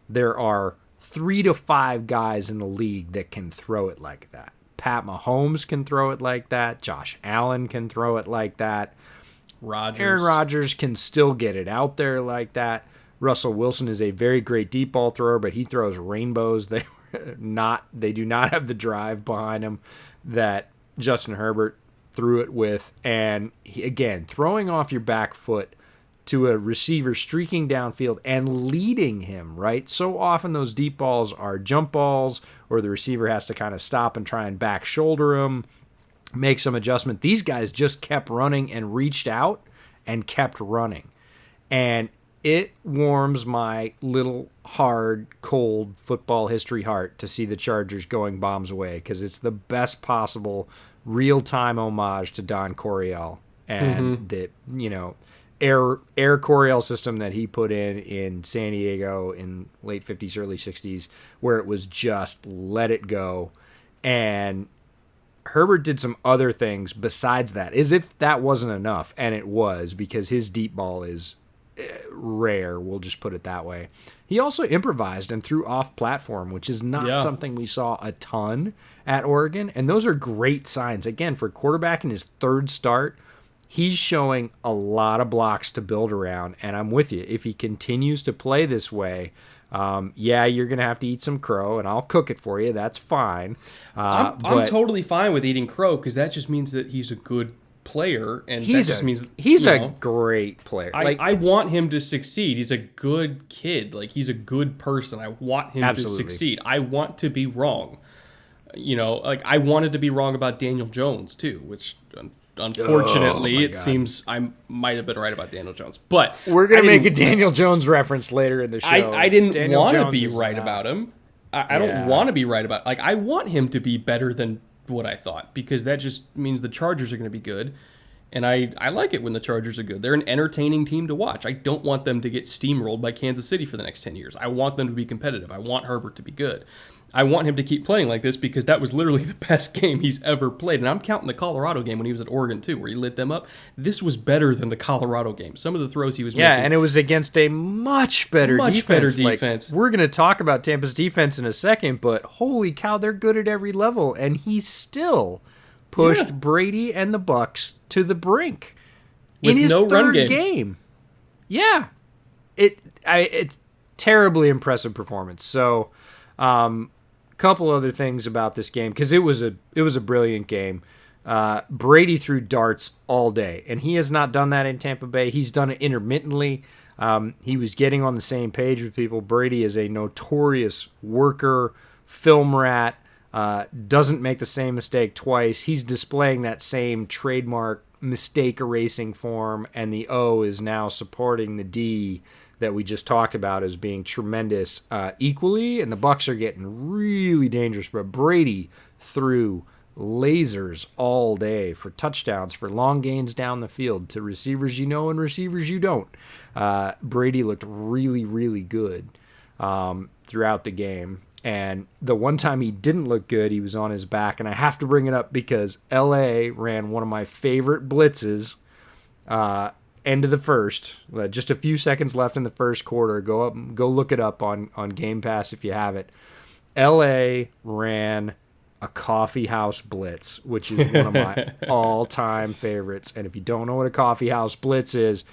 S2: There are 3 to 5 guys in the league that can throw it like that. Pat Mahomes can throw it like that. Josh Allen can throw it like that. Aaron Rodgers can still get it out there like that. Russell Wilson is a very great deep ball thrower, but he throws rainbows. They do not have the drive behind him that Justin Herbert threw it with. And again, throwing off your back foot to a receiver streaking downfield and leading him, right? So often those deep balls are jump balls or the receiver has to kind of stop and try and back shoulder him. make some adjustment. These guys just kept running and reached out and kept running. And it warms my little hard, cold football history heart to see the Chargers going bombs away, because it's the best possible real-time homage to Don Coryell and the, air Coryell system that he put in San Diego in late 50s, early 60s, where it was just let it go. And Herbert did some other things besides that, as if that wasn't enough, and it was, because his deep ball is rare, we'll just put it that way. He also improvised and threw off platform, which is not something we saw a ton at Oregon, and those are great signs. Again, for a quarterback in his third start, he's showing a lot of blocks to build around, and I'm with you. If he continues to play this way, you're going to have to eat some crow, and I'll cook it for you. That's fine.
S1: I'm totally fine with eating crow, because that just means that he's a good player, and that just means
S2: he's a great player.
S1: I want him to succeed. He's a good kid. Like, he's a good person. I want him to succeed. I want to be wrong. I wanted to be wrong about Daniel Jones too, which unfortunately it seems I might have been right about Daniel Jones. But
S2: we're gonna make a Daniel Jones reference later in the show.
S1: I didn't want to be right about him. I don't want to be right about. I want him to be better than what I thought, because that just means the Chargers are going to be good, and I like it when the Chargers are good. They're an entertaining team to watch. I don't want them to get steamrolled by Kansas City for the next 10 years. I want them to be competitive. I want Herbert to be good. I want him to keep playing like this, because that was literally the best game he's ever played. And I'm counting the Colorado game when he was at Oregon too, where he lit them up. This was better than the Colorado game. Some of the throws he was making.
S2: Yeah, and it was against a much better defense. We're going to talk about Tampa's defense in a second, but holy cow, they're good at every level. And he still pushed Brady and the Bucs to the brink in his third game. Yeah. It's terribly impressive performance. So, couple other things about this game, because it was a brilliant game. Brady threw darts all day, and he has not done that in Tampa Bay. He's done it intermittently. He was getting on the same page with people. Brady is a notorious worker, film rat, doesn't make the same mistake twice. He's displaying that same trademark mistake erasing form, and the O is now supporting the D that we just talked about as being tremendous equally, and the Bucs are getting really dangerous. But Brady threw lasers all day for touchdowns, for long gains down the field to receivers you know and receivers you don't. Brady looked really, really good throughout the game. And the one time he didn't look good, he was on his back. And I have to bring it up because L.A. ran one of my favorite blitzes end of the first, just a few seconds left in the first quarter. Go look it up on Game Pass if you have it. LA ran a coffee house blitz, which is one of my all-time favorites. And if you don't know what a coffee house blitz is,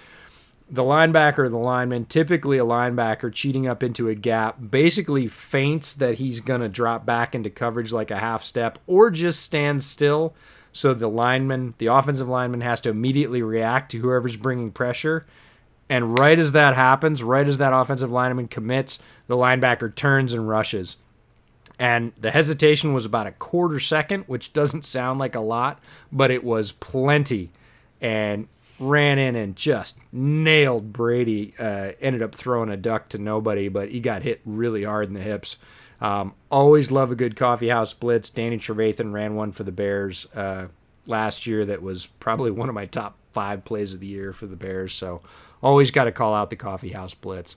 S2: the linebacker or the lineman, typically a linebacker cheating up into a gap, basically feints that he's going to drop back into coverage like a half step, or just stands still. So the offensive lineman has to immediately react to whoever's bringing pressure. And right as that happens, right as that offensive lineman commits, the linebacker turns and rushes. And the hesitation was about a quarter second, which doesn't sound like a lot, but it was plenty. And ran in and just nailed Brady. Ended up throwing a duck to nobody, but he got hit really hard in the hips. Always love a good coffee house blitz. Danny Trevathan ran one for the Bears last year that was probably one of my top 5 plays of the year for the Bears. So always got to call out the coffee house blitz.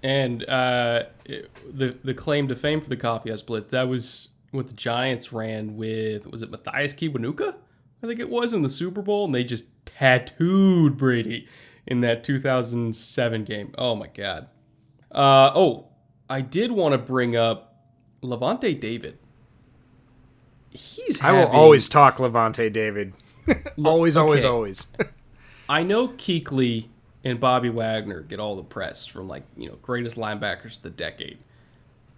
S1: And the claim to fame for the coffee house blitz, that was what the Giants ran with, was it Matthias Kiwanuka? I think it was, in the Super Bowl, and they just tattooed Brady in that 2007 game. Oh my God. I did want to bring up Levante David.
S2: I will always talk Levante David. always.
S1: I know Kuechly and Bobby Wagner get all the press from, greatest linebackers of the decade.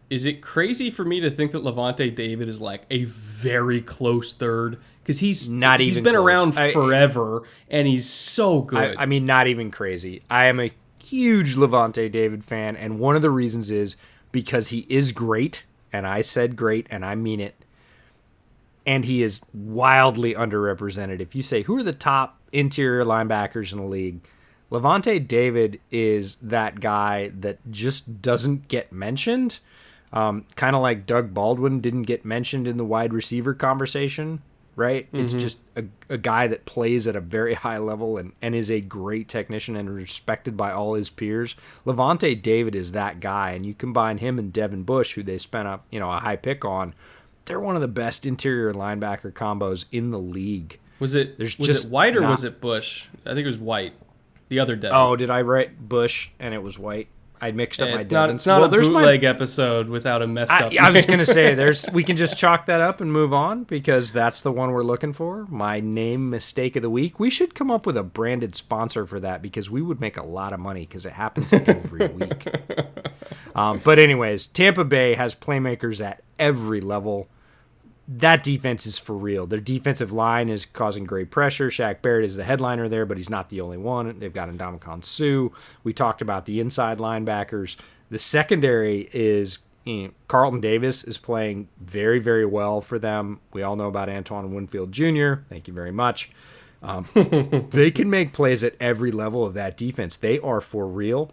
S1: Is it crazy for me to think that Levante David is like a very close third? Because he's been
S2: close.
S1: Around forever, and he's so good.
S2: I mean, not even crazy. I am a huge Levante David fan, and one of the reasons is because he is great, and I said great, and I mean it. and he is wildly underrepresented. If you say, who are the top interior linebackers in the league, Levante David is that guy that just doesn't get mentioned. Kind of like Doug Baldwin didn't get mentioned in the wide receiver conversation, right? It's just a guy that plays at a very high level and is a great technician and respected by all his peers. Levante David is that guy, and you combine him and Devin Bush, who they spent a high pick on. They're one of the best interior linebacker combos in the league.
S1: Was it White or was it Bush? I think it was White. The other Devin.
S2: Oh, did I write Bush and it was White? I mixed up my Devins.
S1: It's not a bootleg episode without a messed up.
S2: I was going to say, we can just chalk that up and move on because that's the one we're looking for. My name mistake of the week. We should come up with a branded sponsor for that because we would make a lot of money because it happens every week. But anyways, Tampa Bay has playmakers at every level. That defense is for real. Their defensive line is causing great pressure. Shaq Barrett is the headliner there, but he's not the only one. They've got Ndamukong Suh. We talked about the inside linebackers. The secondary is Carlton Davis is playing very, very well for them. We all know about Antoine Winfield Jr. Thank you very much. They can make plays at every level of that defense. They are for real.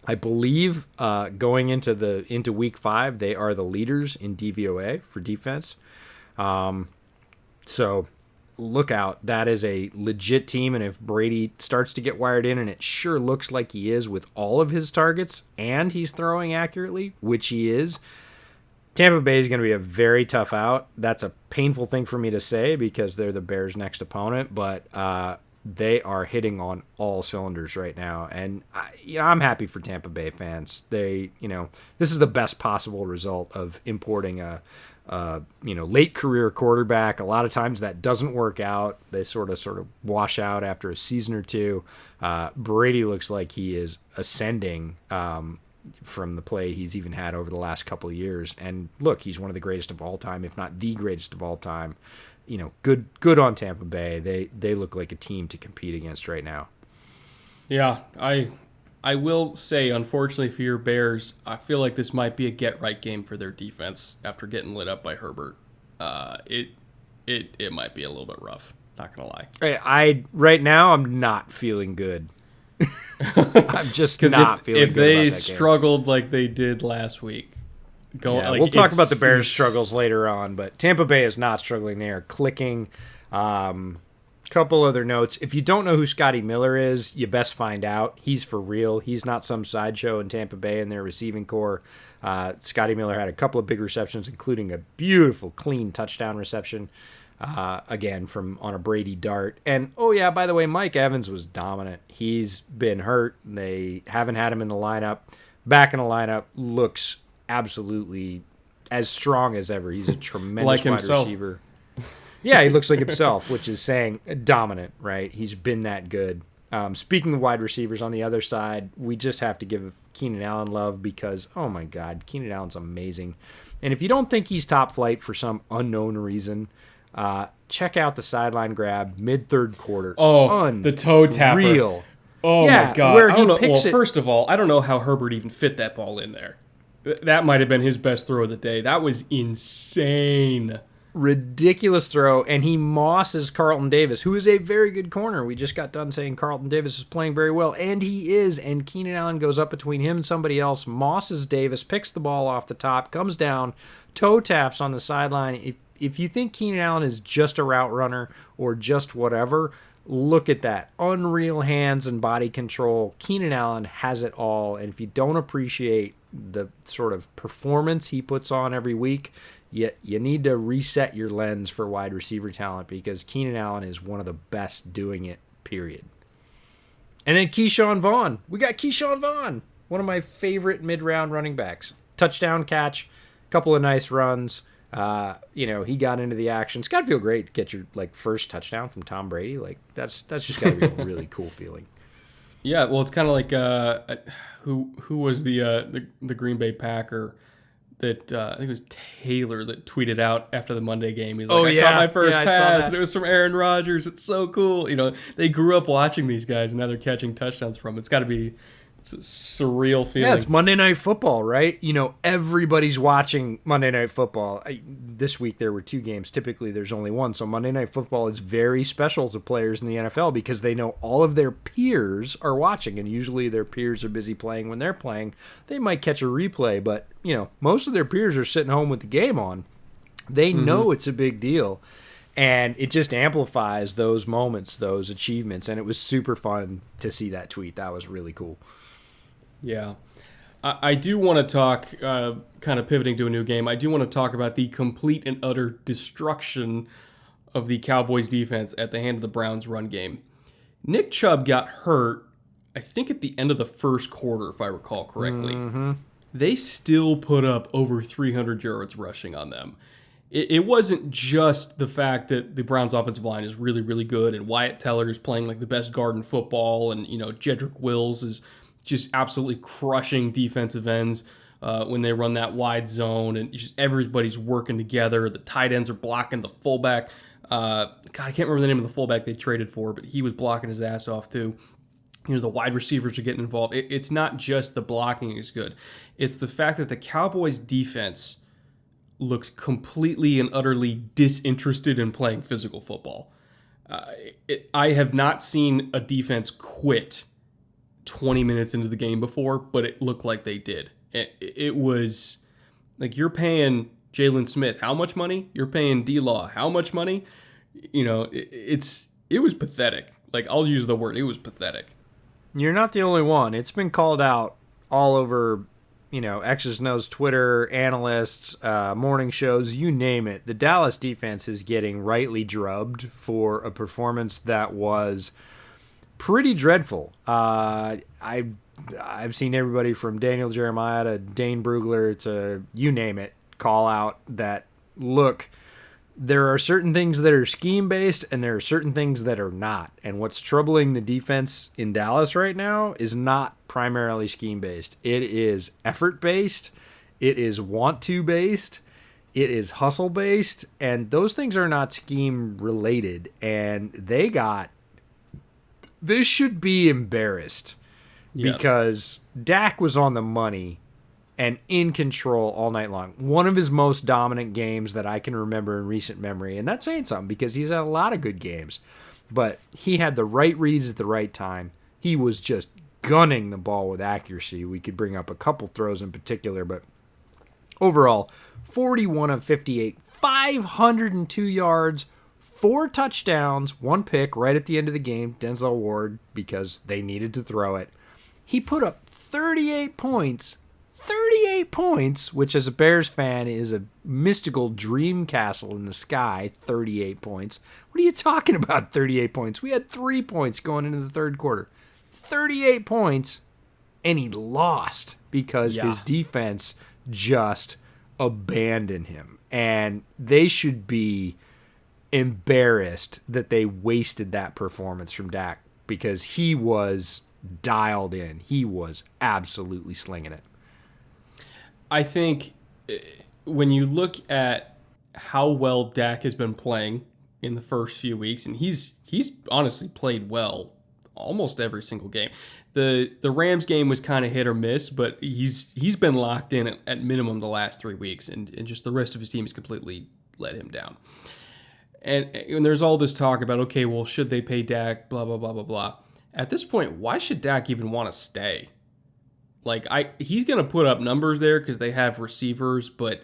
S2: I believe going into week 5, they are the leaders in DVOA for defense. So look out. That is a legit team. And if Brady starts to get wired in, and it sure looks like he is with all of his targets and he's throwing accurately, which he is, Tampa Bay is going to be a very tough out. That's a painful thing for me to say because they're the Bears' next opponent, but they are hitting on all cylinders right now. And I'm happy for Tampa Bay fans. This is the best possible result of importing a late career quarterback. A lot of times that doesn't work out. They sort of wash out after a season or two. Brady looks like he is ascending from the play he's even had over the last couple of years. And look, he's one of the greatest of all time, if not the greatest of all time. Good on Tampa Bay. They look like a team to compete against right now. Yeah,
S1: I will say, unfortunately for your Bears, I feel like this might be a get-right game for their defense after getting lit up by Herbert. It might be a little bit rough, not going to lie.
S2: Right now, I'm not feeling good. I'm just not feeling good
S1: if they struggled like they did last week.
S2: We'll talk about the Bears' struggles later on, but Tampa Bay is not struggling. They are clicking. Couple other notes. If you don't know who Scotty Miller is, you best find out. He's for real. He's not some sideshow in Tampa Bay in their receiving core. Scotty Miller had a couple of big receptions, including a beautiful, clean touchdown reception, again, on a Brady dart. And, by the way, Mike Evans was dominant. He's been hurt. They haven't had him in the lineup. Back in the lineup, looks absolutely as strong as ever. He's a tremendous wide receiver. Yeah, he looks like himself, which is saying dominant, right? He's been that good. Speaking of wide receivers on the other side, we just have to give Keenan Allen love because, oh my God, Keenan Allen's amazing. And if you don't think he's top flight for some unknown reason, check out the sideline grab mid-third quarter.
S1: Oh, the toe tapper.
S2: Real.
S1: Oh my God. Where first of all, I don't know how Herbert even fit that ball in there. That might have been his best throw of the day. That was insane.
S2: Ridiculous throw, and he mosses Carlton Davis, who is a very good corner. We just got done saying Carlton Davis is playing very well, and he is, and Keenan Allen goes up between him and somebody else, mosses Davis, picks the ball off the top, comes down, toe taps on the sideline. If you think Keenan Allen is just a route runner or just whatever, look at that. Unreal hands and body control. Keenan Allen has it all, and if you don't appreciate the sort of performance he puts on every week, you need to reset your lens for wide receiver talent because Keenan Allen is one of the best doing it, period. And then Keyshawn Vaughn. We got Keyshawn Vaughn, one of my favorite mid-round running backs. Touchdown catch, couple of nice runs. He got into the action. It's got to feel great to get your first touchdown from Tom Brady. That's just got to be a really cool feeling.
S1: Yeah, well, it's kind of like who was the Green Bay Packer that I think it was Taylor that tweeted out after the Monday game. He's like, I caught my first pass, and it was from Aaron Rodgers. It's so cool. They grew up watching these guys, and now they're catching touchdowns from. It's got to be It's a surreal feeling.
S2: Yeah, it's Monday Night Football, right? You know, everybody's watching Monday Night Football. This week there were 2 games. Typically there's only one. So Monday Night Football is very special to players in the NFL because they know all of their peers are watching. And usually their peers are busy playing when they're playing. They might catch a replay, but, you know, most of their peers are sitting home with the game on. They know it's a big deal. And it just amplifies those moments, those achievements. And it was super fun to see that tweet. That was really cool.
S1: Yeah. I do want to talk, kind of pivoting to a new game, I do want to talk about the complete and utter destruction of the Cowboys defense at the hand of the Browns run game. Nick Chubb got hurt, I think at the end of the first quarter, if I recall correctly. They still put up over 300 yards rushing on them. It wasn't just the fact that the Browns offensive line is really, really good and Wyatt Teller is playing like the best guard in football and, you know, Jedrick Wills is just absolutely crushing defensive ends when they run that wide zone, and just everybody's working together. The tight ends are blocking the fullback. God, I can't remember the name of the fullback they traded for, but he was blocking his ass off too. You know, the wide receivers are getting involved. It's not just the blocking is good. It's the fact that the Cowboys defense looks completely and utterly disinterested in playing physical football. I have not seen a defense quit 20 minutes into the game before, but it looked like they did. It was like you're paying Jalen Smith how much money? You're paying D-Law how much money? You know, it was pathetic. Like, I'll use the word, it was pathetic.
S2: You're not the only one. It's been called out all over, you know, X's and O's Twitter, analysts, morning shows, you name it. The Dallas defense is getting rightly drubbed for a performance that was pretty dreadful. I've seen everybody from Daniel Jeremiah to Dane Brugler to you name it call out that, look, there are certain things that are scheme-based and there are certain things that are not. And what's troubling the defense in Dallas right now is not primarily scheme-based. It is effort-based. It is want-to-based. It is hustle-based. And those things are not scheme-related. And they should be embarrassed because Dak was on the money and in control all night long. One of his most dominant games that I can remember in recent memory. And that's saying something because he's had a lot of good games. But he had the right reads at the right time. He was just gunning the ball with accuracy. We could bring up a couple throws in particular, but overall, 41 of 58, 502 yards, 4 touchdowns, 1 pick right at the end of the game, Denzel Ward, because they needed to throw it. He put up 38 points, which as a Bears fan is a mystical dream castle in the sky, 38 points. What are you talking about, 38 points? We had 3 points going into the third quarter. 38 points, and he lost because his defense just abandoned him. And they should be embarrassed that they wasted that performance from Dak because he was dialed in. He was absolutely slinging it.
S1: I think when you look at how well Dak has been playing in the first few weeks, and he's honestly played well almost every single game. The Rams game was kind of hit or miss, but he's been locked in at minimum the last 3 weeks, and just the rest of his team has completely let him down. And there's all this talk about, okay, well, should they pay Dak, blah, blah, blah, blah, blah. At this point, why should Dak even want to stay? Like, he's going to put up numbers there because they have receivers, but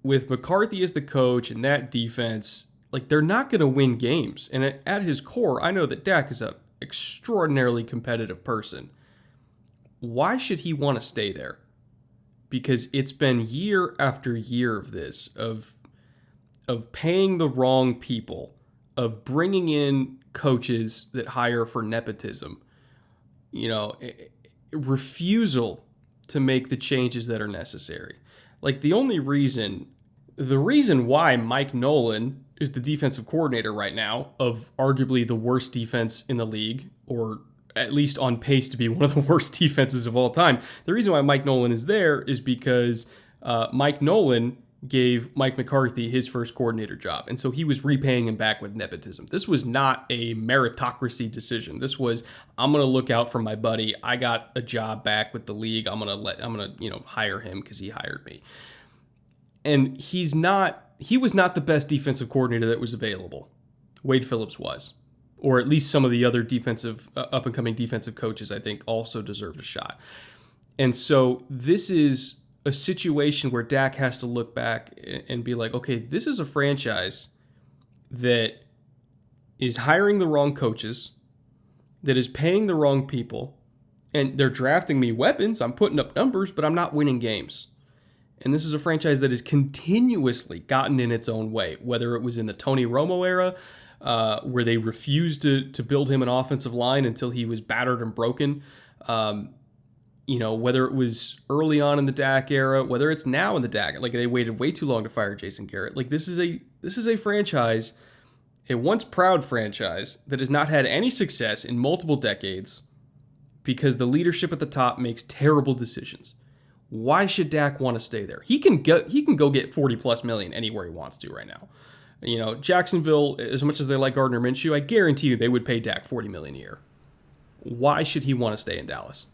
S1: with McCarthy as the coach and that defense, like, they're not going to win games. And at his core, I know that Dak is an extraordinarily competitive person. Why should he want to stay there? Because it's been year after year of this, of paying the wrong people, of bringing in coaches that hire for nepotism, you know, refusal to make the changes that are necessary. Like, the reason why Mike Nolan is the defensive coordinator right now of arguably the worst defense in the league, or at least on pace to be one of the worst defenses of all time. The reason why Mike Nolan is there is because Mike Nolan gave Mike McCarthy his first coordinator job. And so he was repaying him back with nepotism. This was not a meritocracy decision. This was, I'm going to look out for my buddy. I got a job back with the league. I'm going to hire him because he hired me. And he was not the best defensive coordinator that was available. Wade Phillips was. Or at least some of the other up-and-coming defensive coaches, I think, also deserved a shot. And so this is a situation where Dak has to look back and be like, okay, this is a franchise that is hiring the wrong coaches, that is paying the wrong people, and they're drafting me weapons. I'm putting up numbers, but I'm not winning games. And this is a franchise that has continuously gotten in its own way, whether it was in the Tony Romo era, where they refused to build him an offensive line until he was battered and broken. Whether it was early on in the Dak era, whether it's now in the Dak, like they waited way too long to fire Jason Garrett. Like this is a franchise, a once proud franchise that has not had any success in multiple decades because the leadership at the top makes terrible decisions. Why should Dak want to stay there? He can go get 40 plus million anywhere he wants to right now. Jacksonville, as much as they like Gardner Minshew, I guarantee you they would pay Dak 40 million a year. Why should he want to stay in Dallas?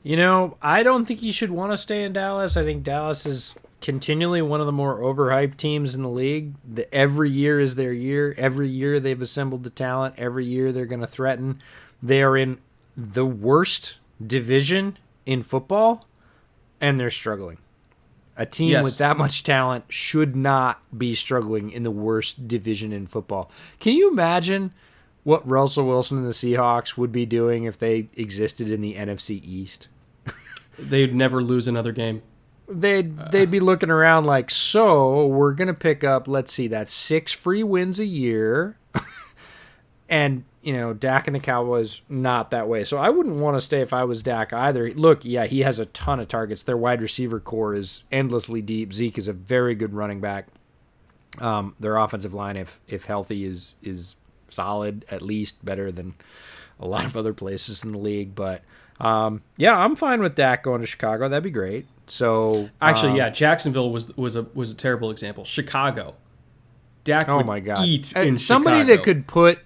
S2: I don't think he should want to stay in Dallas. I think Dallas is continually one of the more overhyped teams in the league. Every year is their year. Every year they've assembled the talent. Every year they're going to threaten. They are in the worst division in football, and they're struggling. A team with that much talent should not be struggling in the worst division in football. Can you imagine what Russell Wilson and the Seahawks would be doing if they existed in the NFC East?
S1: They'd never lose another game.
S2: They'd be looking around like, so we're going to pick up, let's see, that's 6 free wins a year. And, Dak and the Cowboys, not that way. So I wouldn't want to stay if I was Dak either. Look, yeah, he has a ton of targets. Their wide receiver core is endlessly deep. Zeke is a very good running back. Their offensive line, if healthy, is solid, at least better than a lot of other places in the league. But, I'm fine with Dak going to Chicago. That'd be great. So
S1: actually, Jacksonville was a terrible example. Chicago, Dak would eat in
S2: somebody
S1: Chicago.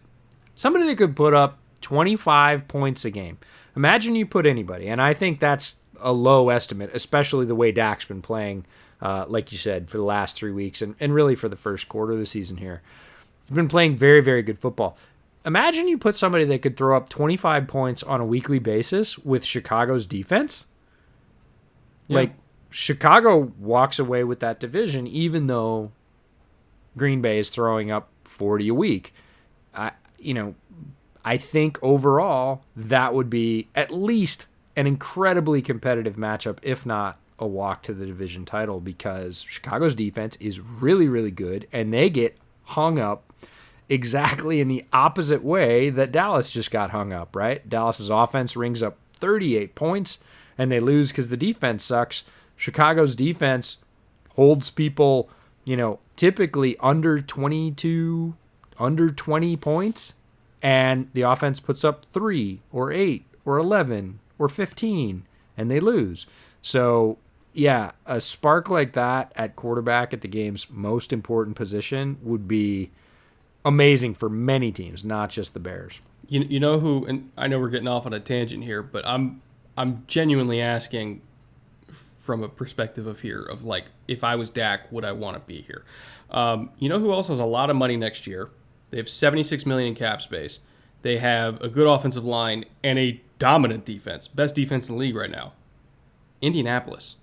S2: Somebody that could put up 25 points a game. Imagine you put anybody, and I think that's a low estimate, especially the way Dak's been playing, like you said, for the last 3 weeks and really for the first quarter of the season here. He's been playing very, very good football. Imagine you put somebody that could throw up 25 points on a weekly basis with Chicago's defense. Yeah. Like, Chicago walks away with that division, even though Green Bay is throwing up 40 a week. I think overall that would be at least an incredibly competitive matchup, if not a walk to the division title, because Chicago's defense is really, really good, and they get hung up exactly in the opposite way that Dallas just got hung up, right? Dallas's offense rings up 38 points, and they lose because the defense sucks. Chicago's defense holds people, typically under 20 points, and the offense puts up 3 or 8 or 11 or 15, and they lose. So, yeah, a spark like that at quarterback at the game's most important position would be amazing for many teams, not just the Bears.
S1: You know who, and I know we're getting off on a tangent here, but I'm genuinely asking from a perspective of like, if I was Dak, would I want to be here? You know who else has a lot of money next year? They have $76 million in cap space. They have a good offensive line and a dominant defense, best defense in the league right now. Indianapolis.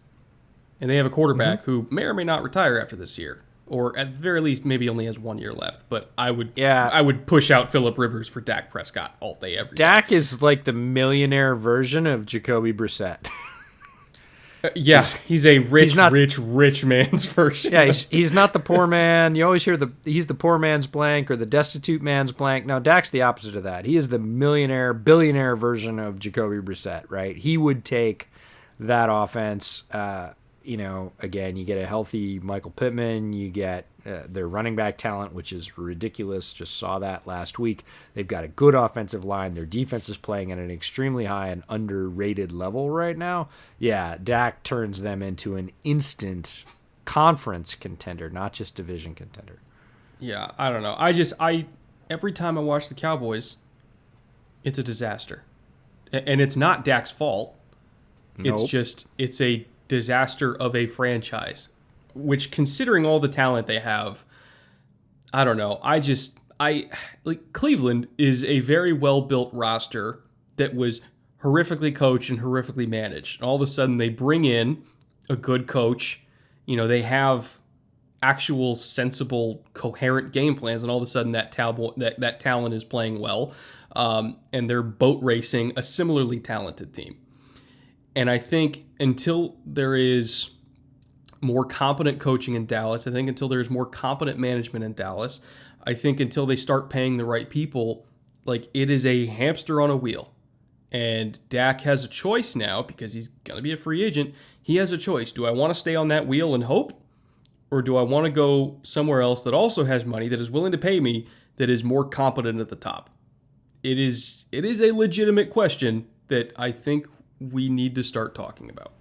S1: And they have a quarterback who may or may not retire after this year, or at the very least maybe only has 1 year left. But I would push out Phillip Rivers for Dak Prescott all day, every day.
S2: Dak is like the millionaire version of Jacoby Brissett.
S1: He's a rich man's version.
S2: Yeah, he's not the poor man. You always hear he's the poor man's blank or the destitute man's blank. No, Dak's the opposite of that. He is the millionaire, billionaire version of Jacoby Brissett, right? He would take that offense. Again, you get a healthy Michael Pittman. You get their running back talent, which is ridiculous. Just saw that last week. They've got a good offensive line. Their defense is playing at an extremely high and underrated level right now. Yeah, Dak turns them into an instant conference contender, not just division contender.
S1: Yeah, I don't know. Every time I watch the Cowboys, it's a disaster. And it's not Dak's fault.
S2: Nope.
S1: It's a disaster of a franchise, which, considering all the talent they have, I don't know. Cleveland is a very well-built roster that was horrifically coached and horrifically managed. All of a sudden, they bring in a good coach. They have actual, sensible, coherent game plans, and all of a sudden that talent is playing well, and they're boat racing a similarly talented team. And I think until there is more competent coaching in Dallas, I think until there's more competent management in Dallas, I think until they start paying the right people, it is a hamster on a wheel. And Dak has a choice now, because he's going to be a free agent. He has a choice. Do I want to stay on that wheel and hope? Or do I want to go somewhere else that also has money, that is willing to pay me, that is more competent at the top? It is a legitimate question that I think we need to start talking about.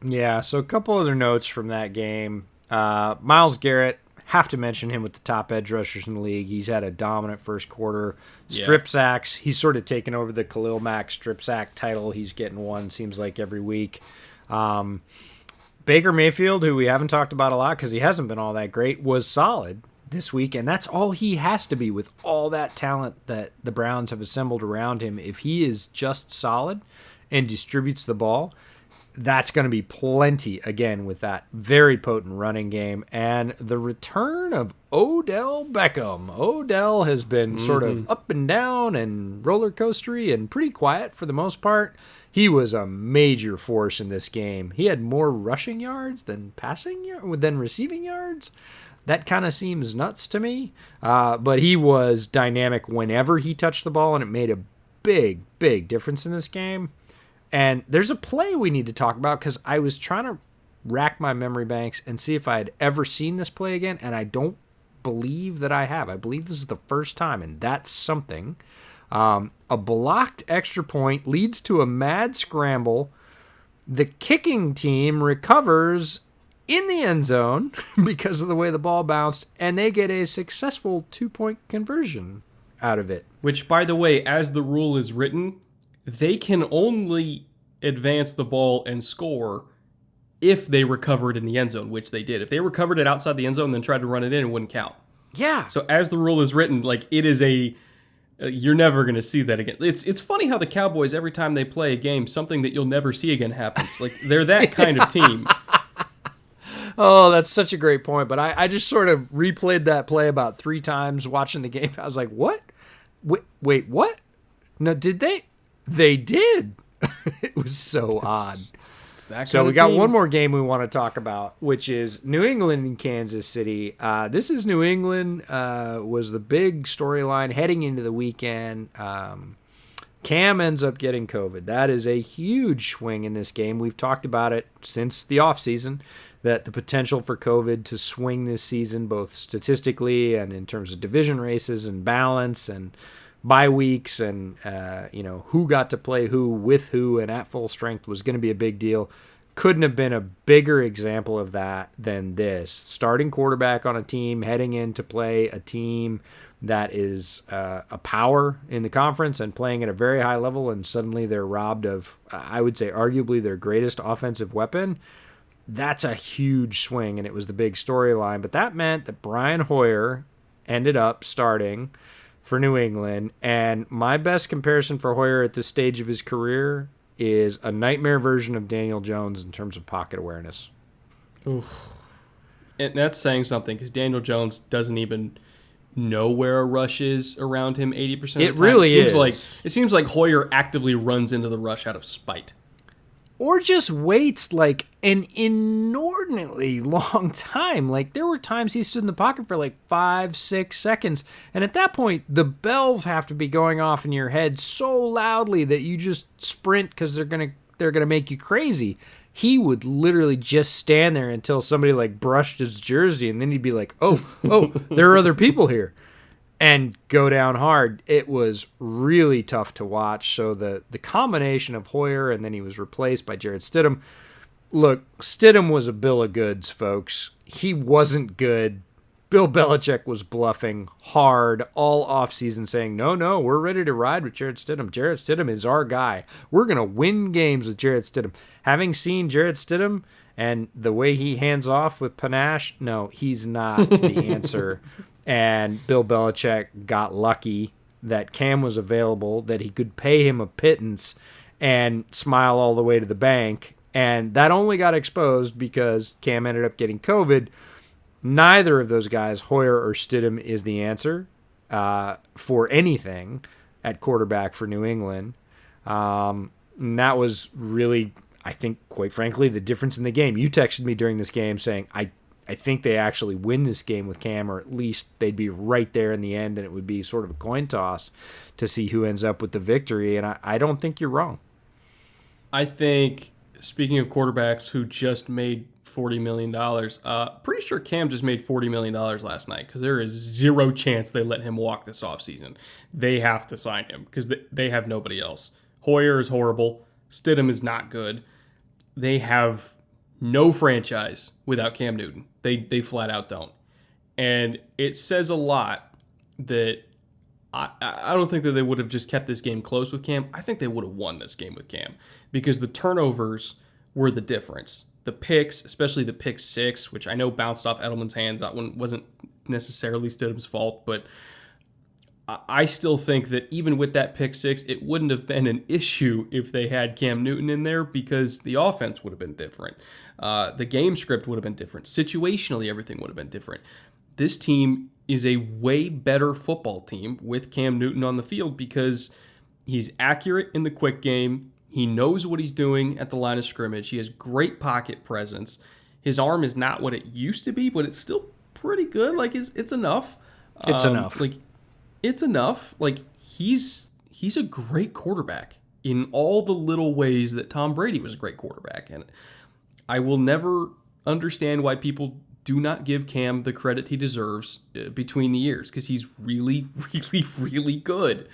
S2: Yeah, so a couple other notes from that game. Myles Garrett, have to mention him with the top edge rushers in the league. He's had a dominant first quarter. Strip sacks. He's sort of taken over the Khalil Mack strip sack title. He's getting one, seems like, every week. Baker Mayfield, who we haven't talked about a lot because he hasn't been all that great, was solid this week, and that's all he has to be with all that talent that the Browns have assembled around him. If he is just solid and distributes the ball, that's going to be plenty, again, with that very potent running game. And the return of Odell Beckham. Odell has been sort of up and down and roller coastery and pretty quiet for the most part. He was a major force in this game. He had more rushing yards than receiving yards. That kind of seems nuts to me. But he was dynamic whenever he touched the ball, and it made a big, big difference in this game. And there's a play we need to talk about, because I was trying to rack my memory banks and see if I had ever seen this play again, and I don't believe that I have. I believe this is the first time, and that's something. A blocked extra point leads to a mad scramble. The kicking team recovers in the end zone because of the way the ball bounced, and they get a successful 2-point conversion out of it.
S1: Which, by the way, as the rule is written, they can only advance the ball and score if they recover it in the end zone, which they did. If they recovered it outside the end zone and then tried to run it in, it wouldn't count.
S2: Yeah.
S1: So as the rule is written, it is you're never going to see that again. It's funny how the Cowboys, every time they play a game, something that you'll never see again happens. They're that kind of team.
S2: Oh, that's such a great point. But I just sort of replayed that play about 3 times watching the game. I was like, what? Wait, what? No, did they? They did. It was so odd.
S1: It's that kind
S2: so
S1: of
S2: we got
S1: team.
S2: one more game we want to talk about, which is New England and Kansas City. This is New England was the big storyline heading into the weekend. Cam ends up getting COVID. That is a huge swing in this game. We've talked about it since the offseason, that the potential for COVID to swing this season, both statistically and in terms of division races and balance and bye weeks and who got to play who with who and at full strength, was going to be a big deal. Couldn't have been a bigger example of that than this. Starting quarterback on a team, heading in to play a team that is a power in the conference and playing at a very high level, and suddenly they're robbed of, I would say, arguably their greatest offensive weapon. That's a huge swing, and it was the big storyline. But that meant that Brian Hoyer ended up starting for New England, and my best comparison for Hoyer at this stage of his career is a nightmare version of Daniel Jones in terms of pocket awareness.
S1: Oof. And that's saying something, because Daniel Jones doesn't even know where a rush is around him 80% of the time.
S2: It really is.
S1: It seems like Hoyer actively runs into the rush out of spite.
S2: Or just waits an inordinately long time. There were times he stood in the pocket for 5-6 seconds. And at that point, the bells have to be going off in your head so loudly that you just sprint because they're gonna make you crazy. He would literally just stand there until somebody brushed his jersey, and then he'd be like, oh, there are other people here, and go down hard. It was really tough to watch. So the combination of Hoyer, and then he was replaced by Jarrett Stidham, Look, Stidham was a bill of goods, folks. He wasn't good. Bill Belichick was bluffing hard all offseason saying, no, we're ready to ride with Jarrett Stidham. Jarrett Stidham is our guy. We're going to win games with Jarrett Stidham. Having seen Jarrett Stidham and the way he hands off with panache, no, he's not the answer. And Bill Belichick got lucky that Cam was available, that he could pay him a pittance and smile all the way to the bank. And that only got exposed because Cam ended up getting COVID. Neither of those guys, Hoyer or Stidham, is the answer for anything at quarterback for New England. And that was really, I think, quite frankly, the difference in the game. You texted me during this game saying, I think they actually win this game with Cam, or at least they'd be right there in the end, and it would be sort of a coin toss to see who ends up with the victory. And I don't think you're wrong.
S1: I think, speaking of quarterbacks who just made $40 million, pretty sure Cam just made $40 million last night, because there is zero chance they let him walk this offseason. They have to sign him because they have nobody else. Hoyer is horrible. Stidham is not good. They have no franchise without Cam Newton. They flat out don't. And it says a lot that I don't think that they would have just kept this game close with Cam. I think they would have won this game with Cam, because the turnovers were the difference. The picks, especially the pick 6, which I know bounced off Edelman's hands. That one wasn't necessarily Stidham's fault, but I still think that even with that pick 6, it wouldn't have been an issue if they had Cam Newton in there, because the offense would have been different. The game script would have been different. Situationally, everything would have been different. This team is a way better football team with Cam Newton on the field, because he's accurate in the quick game. He knows what he's doing at the line of scrimmage. He has great pocket presence. His arm is not what it used to be, but it's still pretty good. Like, it's enough.
S2: It's enough.
S1: It's enough. Like, he's a great quarterback in all the little ways that Tom Brady was a great quarterback. And I will never understand why people do not give Cam the credit he deserves between the years, because he's really, really, really good.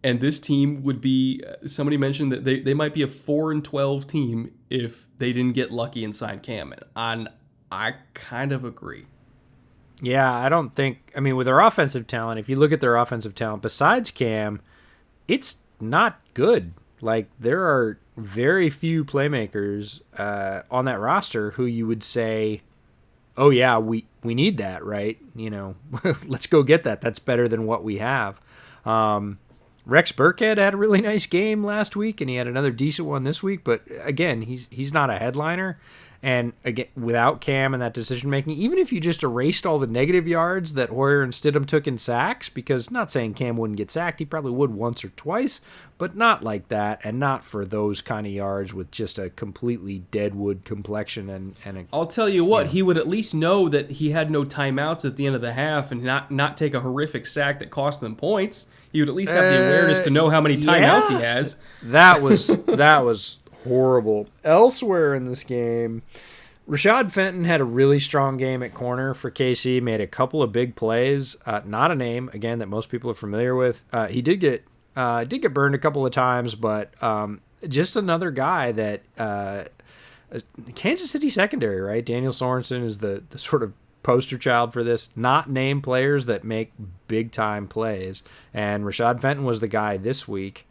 S1: And this team would be, somebody mentioned that they might be a 4-12 team if they didn't get lucky and sign Cam. And I kind of agree.
S2: Yeah, I don't think, with their offensive talent, if you look at their offensive talent, besides Cam, it's not good. Like, there are very few playmakers on that roster who you would say, oh yeah, we need that, right? Let's go get that. That's better than what we have. Rex Burkhead had a really nice game last week, and he had another decent one this week. But again, he's not a headliner. And again, without Cam and that decision making, even if you just erased all the negative yards that Hoyer and Stidham took in sacks, because not saying Cam wouldn't get sacked, he probably would once or twice, but not like that, and not for those kind of yards with just a completely deadwood complexion.
S1: I'll tell you what, he would at least know that he had no timeouts at the end of the half and not take a horrific sack that cost them points. He would at least have the awareness to know how many timeouts he has.
S2: That was horrible. Elsewhere in this game, Rashad Fenton had a really strong game at corner for KC, made a couple of big plays. Not a name, again, that most people are familiar with. He did get burned a couple of times, but just another guy that Kansas City secondary, right? Daniel Sorensen is the sort of poster child for this. Not name players that make big-time plays, and Rashad Fenton was the guy this week.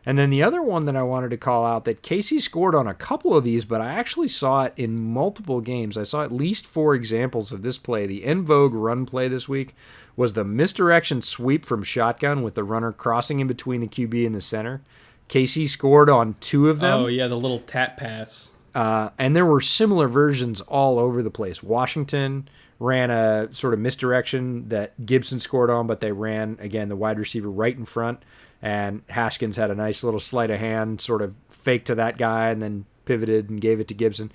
S2: And then the other one that I wanted to call out, that Casey scored on a couple of these, but I actually saw it in multiple games. I saw at least 4 examples of this play. The en vogue run play this week was the misdirection sweep from shotgun with the runner crossing in between the QB and the center. Casey scored on 2 of them.
S1: Oh, yeah, the little tap pass.
S2: And there were similar versions all over the place. Washington ran a sort of misdirection that Gibson scored on, but they ran, again, the wide receiver right in front. And Haskins had a nice little sleight of hand, sort of fake to that guy, and then pivoted and gave it to Gibson.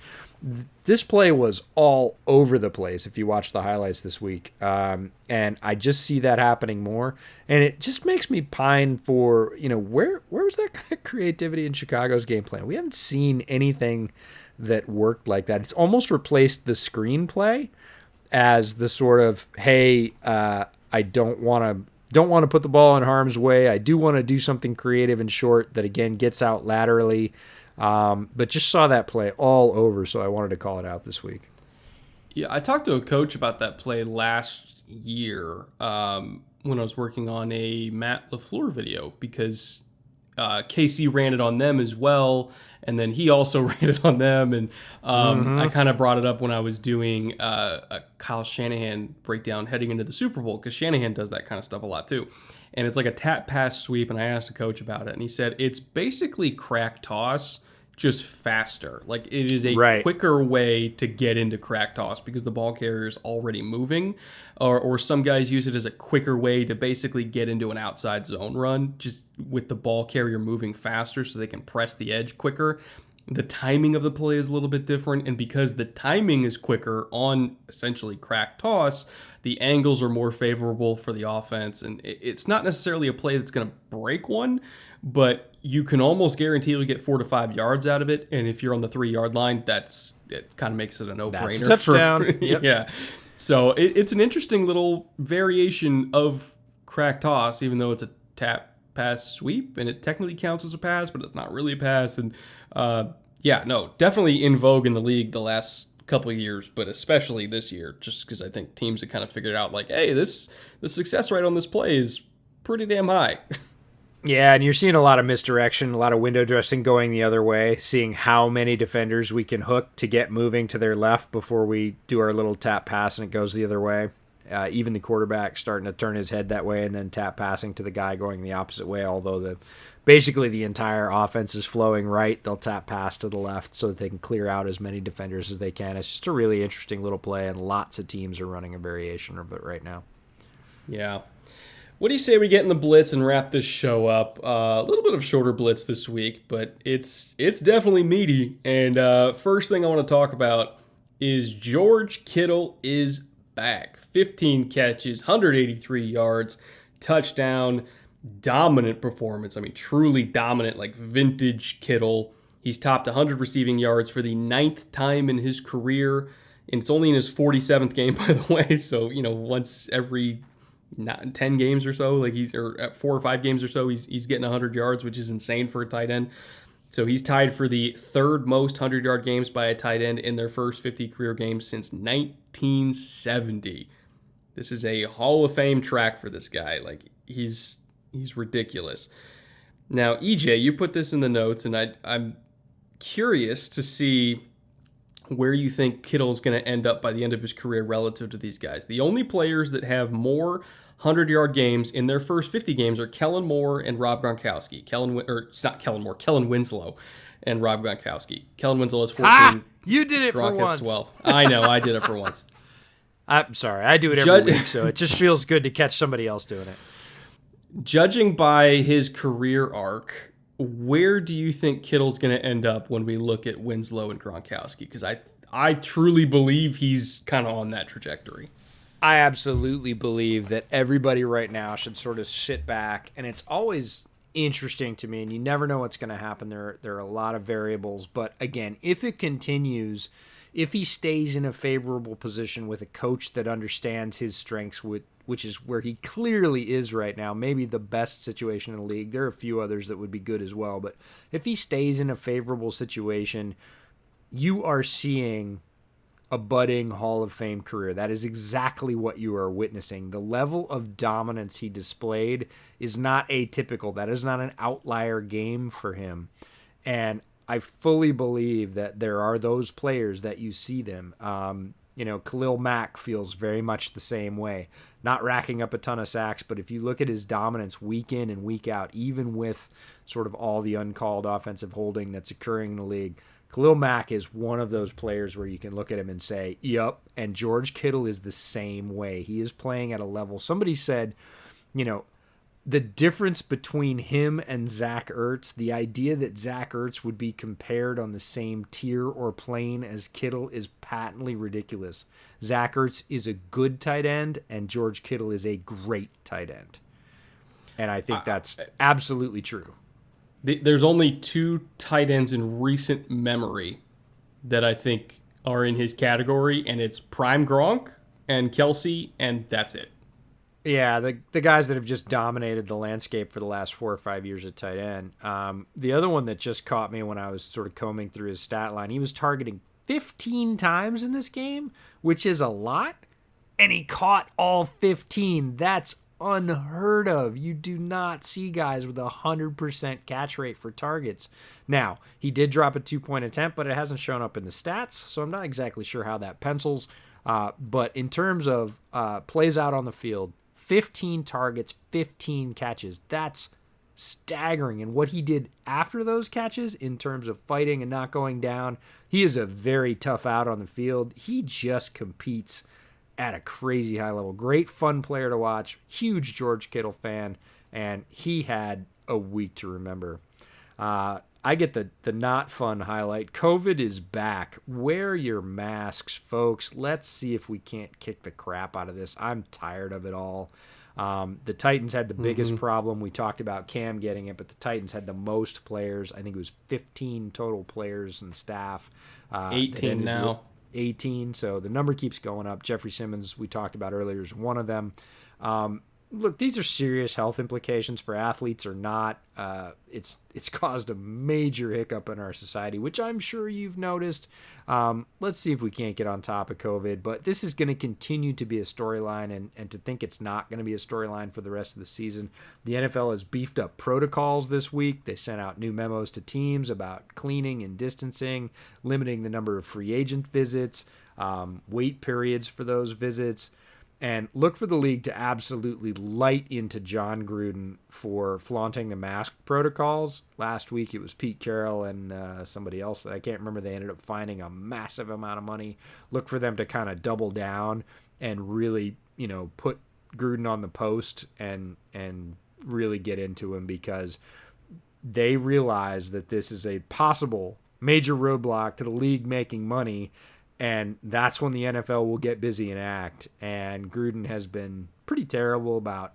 S2: This play was all over the place if you watch the highlights this week. And I just see that happening more. And it just makes me pine for, where was that kind of creativity in Chicago's game plan? We haven't seen anything that worked like that. It's almost replaced the screenplay as the sort of, hey, I don't want to put the ball in harm's way. I do want to do something creative and short that, again, gets out laterally. But just saw that play all over, so I wanted to call it out this week.
S1: Yeah, I talked to a coach about that play last year when I was working on a Matt LaFleur video because KC ran it on them as well, and then he also ran it on them. And I kind of brought it up when I was doing a Kyle Shanahan breakdown heading into the Super Bowl because Shanahan does that kind of stuff a lot too. And it's like a tap pass sweep, and I asked the coach about it, and he said it's basically crack toss, just faster. Like it is a quicker way to get into crack toss because the ball carrier is already moving, or some guys use it as a quicker way to basically get into an outside zone run just with the ball carrier moving faster so they can press the edge quicker. The timing of the play is a little bit different, and because the timing is quicker on essentially crack toss, the angles are more favorable for the offense, and it's not necessarily a play that's going to break one, but you can almost guarantee you'll get 4 to 5 yards out of it. And if you're on the 3-yard line, it kind of makes it a no-brainer.
S2: That's a touchdown. Yep.
S1: Yeah. So it's an interesting little variation of crack toss, even though it's a tap pass sweep, and it technically counts as a pass, but it's not really a pass. And definitely in vogue in the league the last couple of years, but especially this year, just because I think teams have kind of figured out like, hey, the success rate on this play is pretty damn high.
S2: Yeah, and you're seeing a lot of misdirection, a lot of window dressing going the other way, seeing how many defenders we can hook to get moving to their left before we do our little tap pass and it goes the other way. Even the quarterback starting to turn his head that way and then tap passing to the guy going the opposite way, although basically the entire offense is flowing right. They'll tap pass to the left so that they can clear out as many defenders as they can. It's just a really interesting little play, and lots of teams are running a variation of it right now.
S1: Yeah. What do you say we get in the blitz and wrap this show up? A little bit of shorter blitz this week, but it's definitely meaty. And first thing I want to talk about is George Kittle is back. 15 catches, 183 yards, touchdown, dominant performance. I mean, truly dominant, like vintage Kittle. He's topped 100 receiving yards for the 9th time in his career. And it's only in his 47th game, by the way. So, once every 10 games or so, at 4 or 5 games or so, he's getting 100 yards, which is insane for a tight end. So he's tied for the 3rd most 100-yard games by a tight end in their first 50 career games since 1970. This is a Hall of Fame track for this guy. Like, he's ridiculous. Now, EJ, you put this in the notes, and I'm curious to see where you think Kittle's going to end up by the end of his career relative to these guys. The only players that have more 100-yard games in their first 50 games are Kellen Moore and Rob Gronkowski. Kellen Winslow and Rob Gronkowski. Kellen Winslow has 14.
S2: You did it
S1: Gronk
S2: for once.
S1: has 12. I know, I did it for once.
S2: I'm sorry. I do it every week, so it just feels good to catch somebody else doing it.
S1: Judging by his career arc, where do you think Kittle's going to end up when we look at Winslow and Gronkowski? Because I truly believe he's kind of on that trajectory.
S2: I absolutely believe that everybody right now should sort of sit back, and it's always interesting to me, and you never know what's going to happen. There are a lot of variables, but again, if it continues, if he stays in a favorable position with a coach that understands his strengths, which is where he clearly is right now, maybe the best situation in the league. There are a few others that would be good as well, but if he stays in a favorable situation, you are seeing a budding Hall of Fame career. That is exactly what you are witnessing. The level of dominance he displayed is not atypical. That is not an outlier game for him. And I fully believe that there are those players that you see them. Khalil Mack feels very much the same way. Not racking up a ton of sacks, but if you look at his dominance week in and week out, even with sort of all the uncalled offensive holding that's occurring in the league, Khalil Mack is one of those players where you can look at him and say, yep, and George Kittle is the same way. He is playing at a level. Somebody said, the difference between him and Zach Ertz, the idea that Zach Ertz would be compared on the same tier or plane as Kittle is patently ridiculous. Zach Ertz is a good tight end, and George Kittle is a great tight end. And I think that's absolutely true.
S1: There's only 2 tight ends in recent memory that I think are in his category, and it's Prime Gronk and Kelsey, and that's it.
S2: Yeah, the guys that have just dominated the landscape for the last 4 or 5 years at tight end. The other one that just caught me when I was sort of combing through his stat line, he was targeting 15 times in this game, which is a lot, and he caught all 15. That's unheard of. You do not see guys with 100% catch rate for targets. Now, he did drop a 2-point attempt, but it hasn't shown up in the stats, so I'm not exactly sure how that pencils. But in terms of plays out on the field, 15 targets, 15 catches. That's staggering. And what he did after those catches in terms of fighting and not going down, he is a very tough out on the field. He just competes at a crazy high level. Great fun player to watch. Huge George Kittle fan. And he had a week to remember. I get the not fun highlight. COVID is back. Wear your masks, folks. Let's see if we can't kick the crap out of this. I'm tired of it all. The Titans had the biggest problem. We talked about Cam getting it, but the Titans had the most players. I think it was 15 total players and staff.
S1: 18 now.
S2: 18, so the number keeps going up. Jeffrey Simmons, we talked about earlier, is one of them. Look, these are serious health implications for athletes or not. It's caused a major hiccup in our society, which I'm sure you've noticed. Let's see if we can't get on top of COVID. But this is going to continue to be a storyline, and to think it's not going to be a storyline for the rest of the season. The NFL has beefed up protocols this week. They sent out new memos to teams about cleaning and distancing, limiting the number of free agent visits, wait periods for those visits. And look for the league to absolutely light into John Gruden for flaunting the mask protocols. Last week it was Pete Carroll and somebody else that I can't remember. They ended up finding a massive amount of money. Look for them to kind of double down and really, put Gruden on the post and really get into him, because they realize that this is a possible major roadblock to the league making money. And that's when the NFL will get busy and act. And Gruden has been pretty terrible about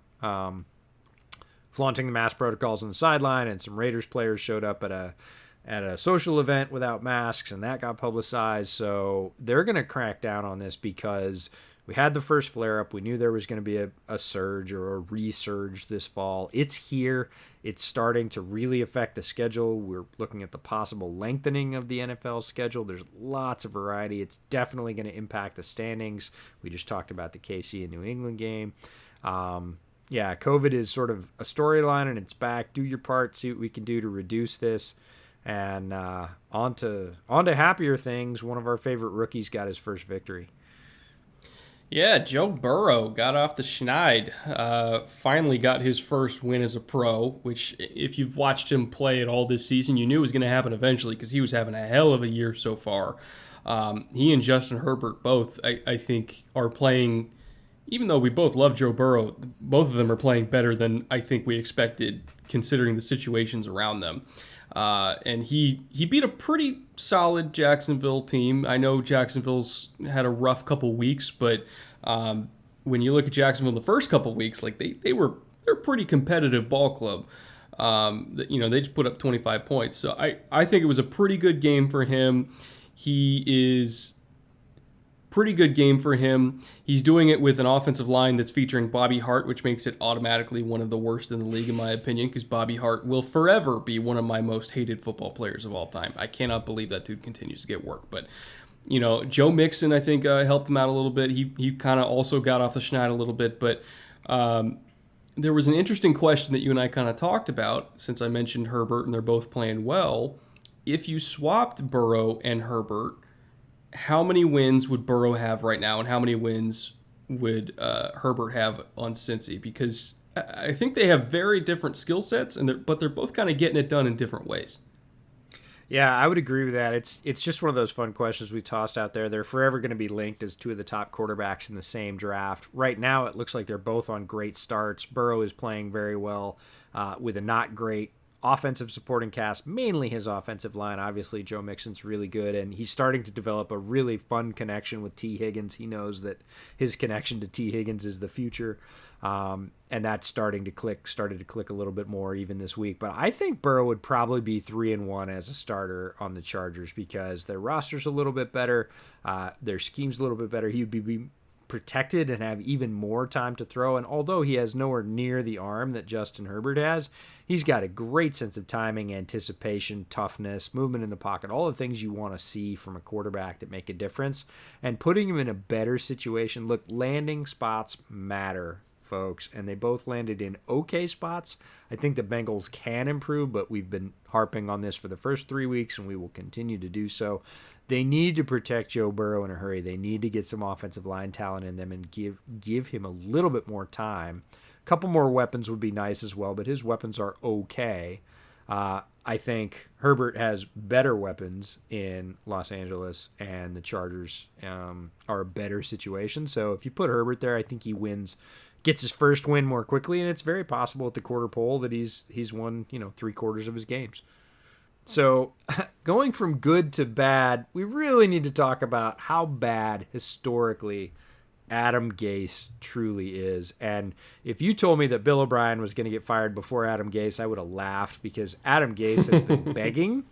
S2: flaunting the mask protocols on the sideline. And some Raiders players showed up at a social event without masks, and that got publicized. So they're going to crack down on this, because we had the first flare-up. We knew there was going to be a surge or a resurge this fall. It's here. It's starting to really affect the schedule. We're looking at the possible lengthening of the NFL schedule. There's lots of variety. It's definitely going to impact the standings. We just talked about the KC and New England game. COVID is sort of a storyline, and it's back. Do your part. See what we can do to reduce this. And on to happier things. One of our favorite rookies got his first victory.
S1: Yeah, Joe Burrow got off the schneid. Finally got his first win as a pro, which if you've watched him play at all this season, you knew was going to happen eventually, because he was having a hell of a year so far. He and Justin Herbert both, I think, are playing, even though we both love Joe Burrow, both of them are playing better than I think we expected, considering the situations around them. And he beat a pretty solid Jacksonville team. I know Jacksonville's had a rough couple weeks, but when you look at Jacksonville in the first couple weeks, like they're a pretty competitive ball club. They just put up 25 points. So I think it was a pretty good game for him. Pretty good game for him. He's doing it with an offensive line that's featuring Bobby Hart, which makes it automatically one of the worst in the league, in my opinion, because Bobby Hart will forever be one of my most hated football players of all time. I cannot believe that dude continues to get work. But, Joe Mixon, I think, helped him out a little bit. He kind of also got off the schneid a little bit. But there was an interesting question that you and I kind of talked about, since I mentioned Herbert and they're both playing well. If you swapped Burrow and Herbert, how many wins would Burrow have right now, and how many wins would Herbert have on Cincy? Because I think they have very different skill sets, but they're both kind of getting it done in different ways.
S2: Yeah, I would agree with that. It's just one of those fun questions we tossed out there. They're forever going to be linked as two of the top quarterbacks in the same draft. Right now, it looks like they're both on great starts. Burrow is playing very well with a not great offensive supporting cast, mainly his offensive line. Obviously, Joe Mixon's really good, and he's starting to develop a really fun connection with T. Higgins. He knows that his connection to T. Higgins is the future, and that's started to click a little bit more even this week. But I think Burrow would probably be 3-1 as a starter on the Chargers, because their roster's a little bit better, their scheme's a little bit better. He would be protected and have even more time to throw. And although he has nowhere near the arm that Justin Herbert has, he's got a great sense of timing, anticipation, toughness, movement in the pocket, all the things you want to see from a quarterback that make a difference. And putting him in a better situation. Look, landing spots matter, folks, and they both landed in okay spots. I think the Bengals can improve, but we've been harping on this for the first 3 weeks, and we will continue to do so. They need to protect Joe Burrow in a hurry. They need to get some offensive line talent in them and give him a little bit more time. A couple more weapons would be nice as well, but his weapons are okay. I think Herbert has better weapons in Los Angeles, and the Chargers are a better situation. So if you put Herbert there, I think he gets his first win more quickly, and it's very possible at the quarter pole that he's won 3/4 of his games. So going from good to bad, we really need to talk about how bad historically Adam Gase truly is. And if you told me that Bill O'Brien was going to get fired before Adam Gase, I would have laughed, because Adam Gase has been begging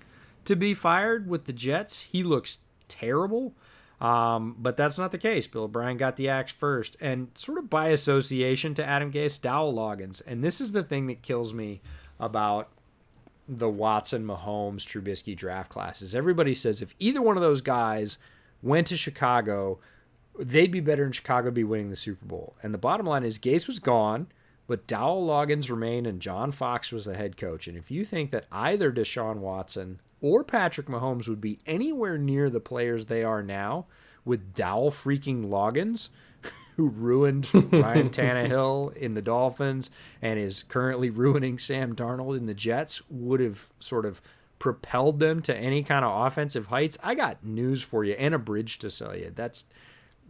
S2: to be fired with the Jets. He looks terrible. But that's not the case. Bill O'Brien got the axe first. And sort of by association to Adam Gase, Dowell Loggins. And this is the thing that kills me about the Watson, Mahomes, Trubisky draft classes. Everybody says if either one of those guys went to Chicago, they'd be better in Chicago, be winning the Super Bowl. And the bottom line is Gase was gone, but Dowell Loggins remained, and John Fox was the head coach. And if you think that either Deshaun Watson or Patrick Mahomes would be anywhere near the players they are now with Dowell freaking Loggins, who ruined Ryan Tannehill in the Dolphins and is currently ruining Sam Darnold in the Jets, would have sort of propelled them to any kind of offensive heights, I got news for you and a bridge to sell you.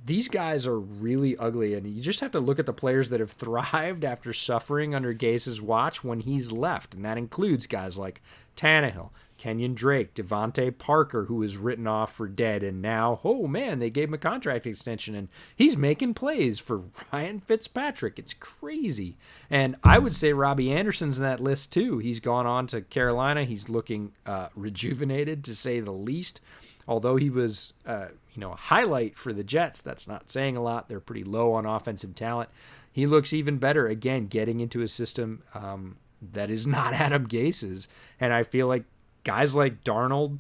S2: These guys are really ugly, and you just have to look at the players that have thrived after suffering under Gase's watch when he's left, and that includes guys like Tannehill, Kenyon Drake, Devontae Parker, who was written off for dead, and now, oh man, they gave him a contract extension, and he's making plays for Ryan Fitzpatrick. It's crazy. And I would say Robbie Anderson's in that list too. He's gone on to Carolina. He's looking rejuvenated, to say the least. Although he was a highlight for the Jets, that's not saying a lot. They're pretty low on offensive talent. He looks even better, again, getting into a system that is not Adam Gase's. And I feel like guys like Darnold,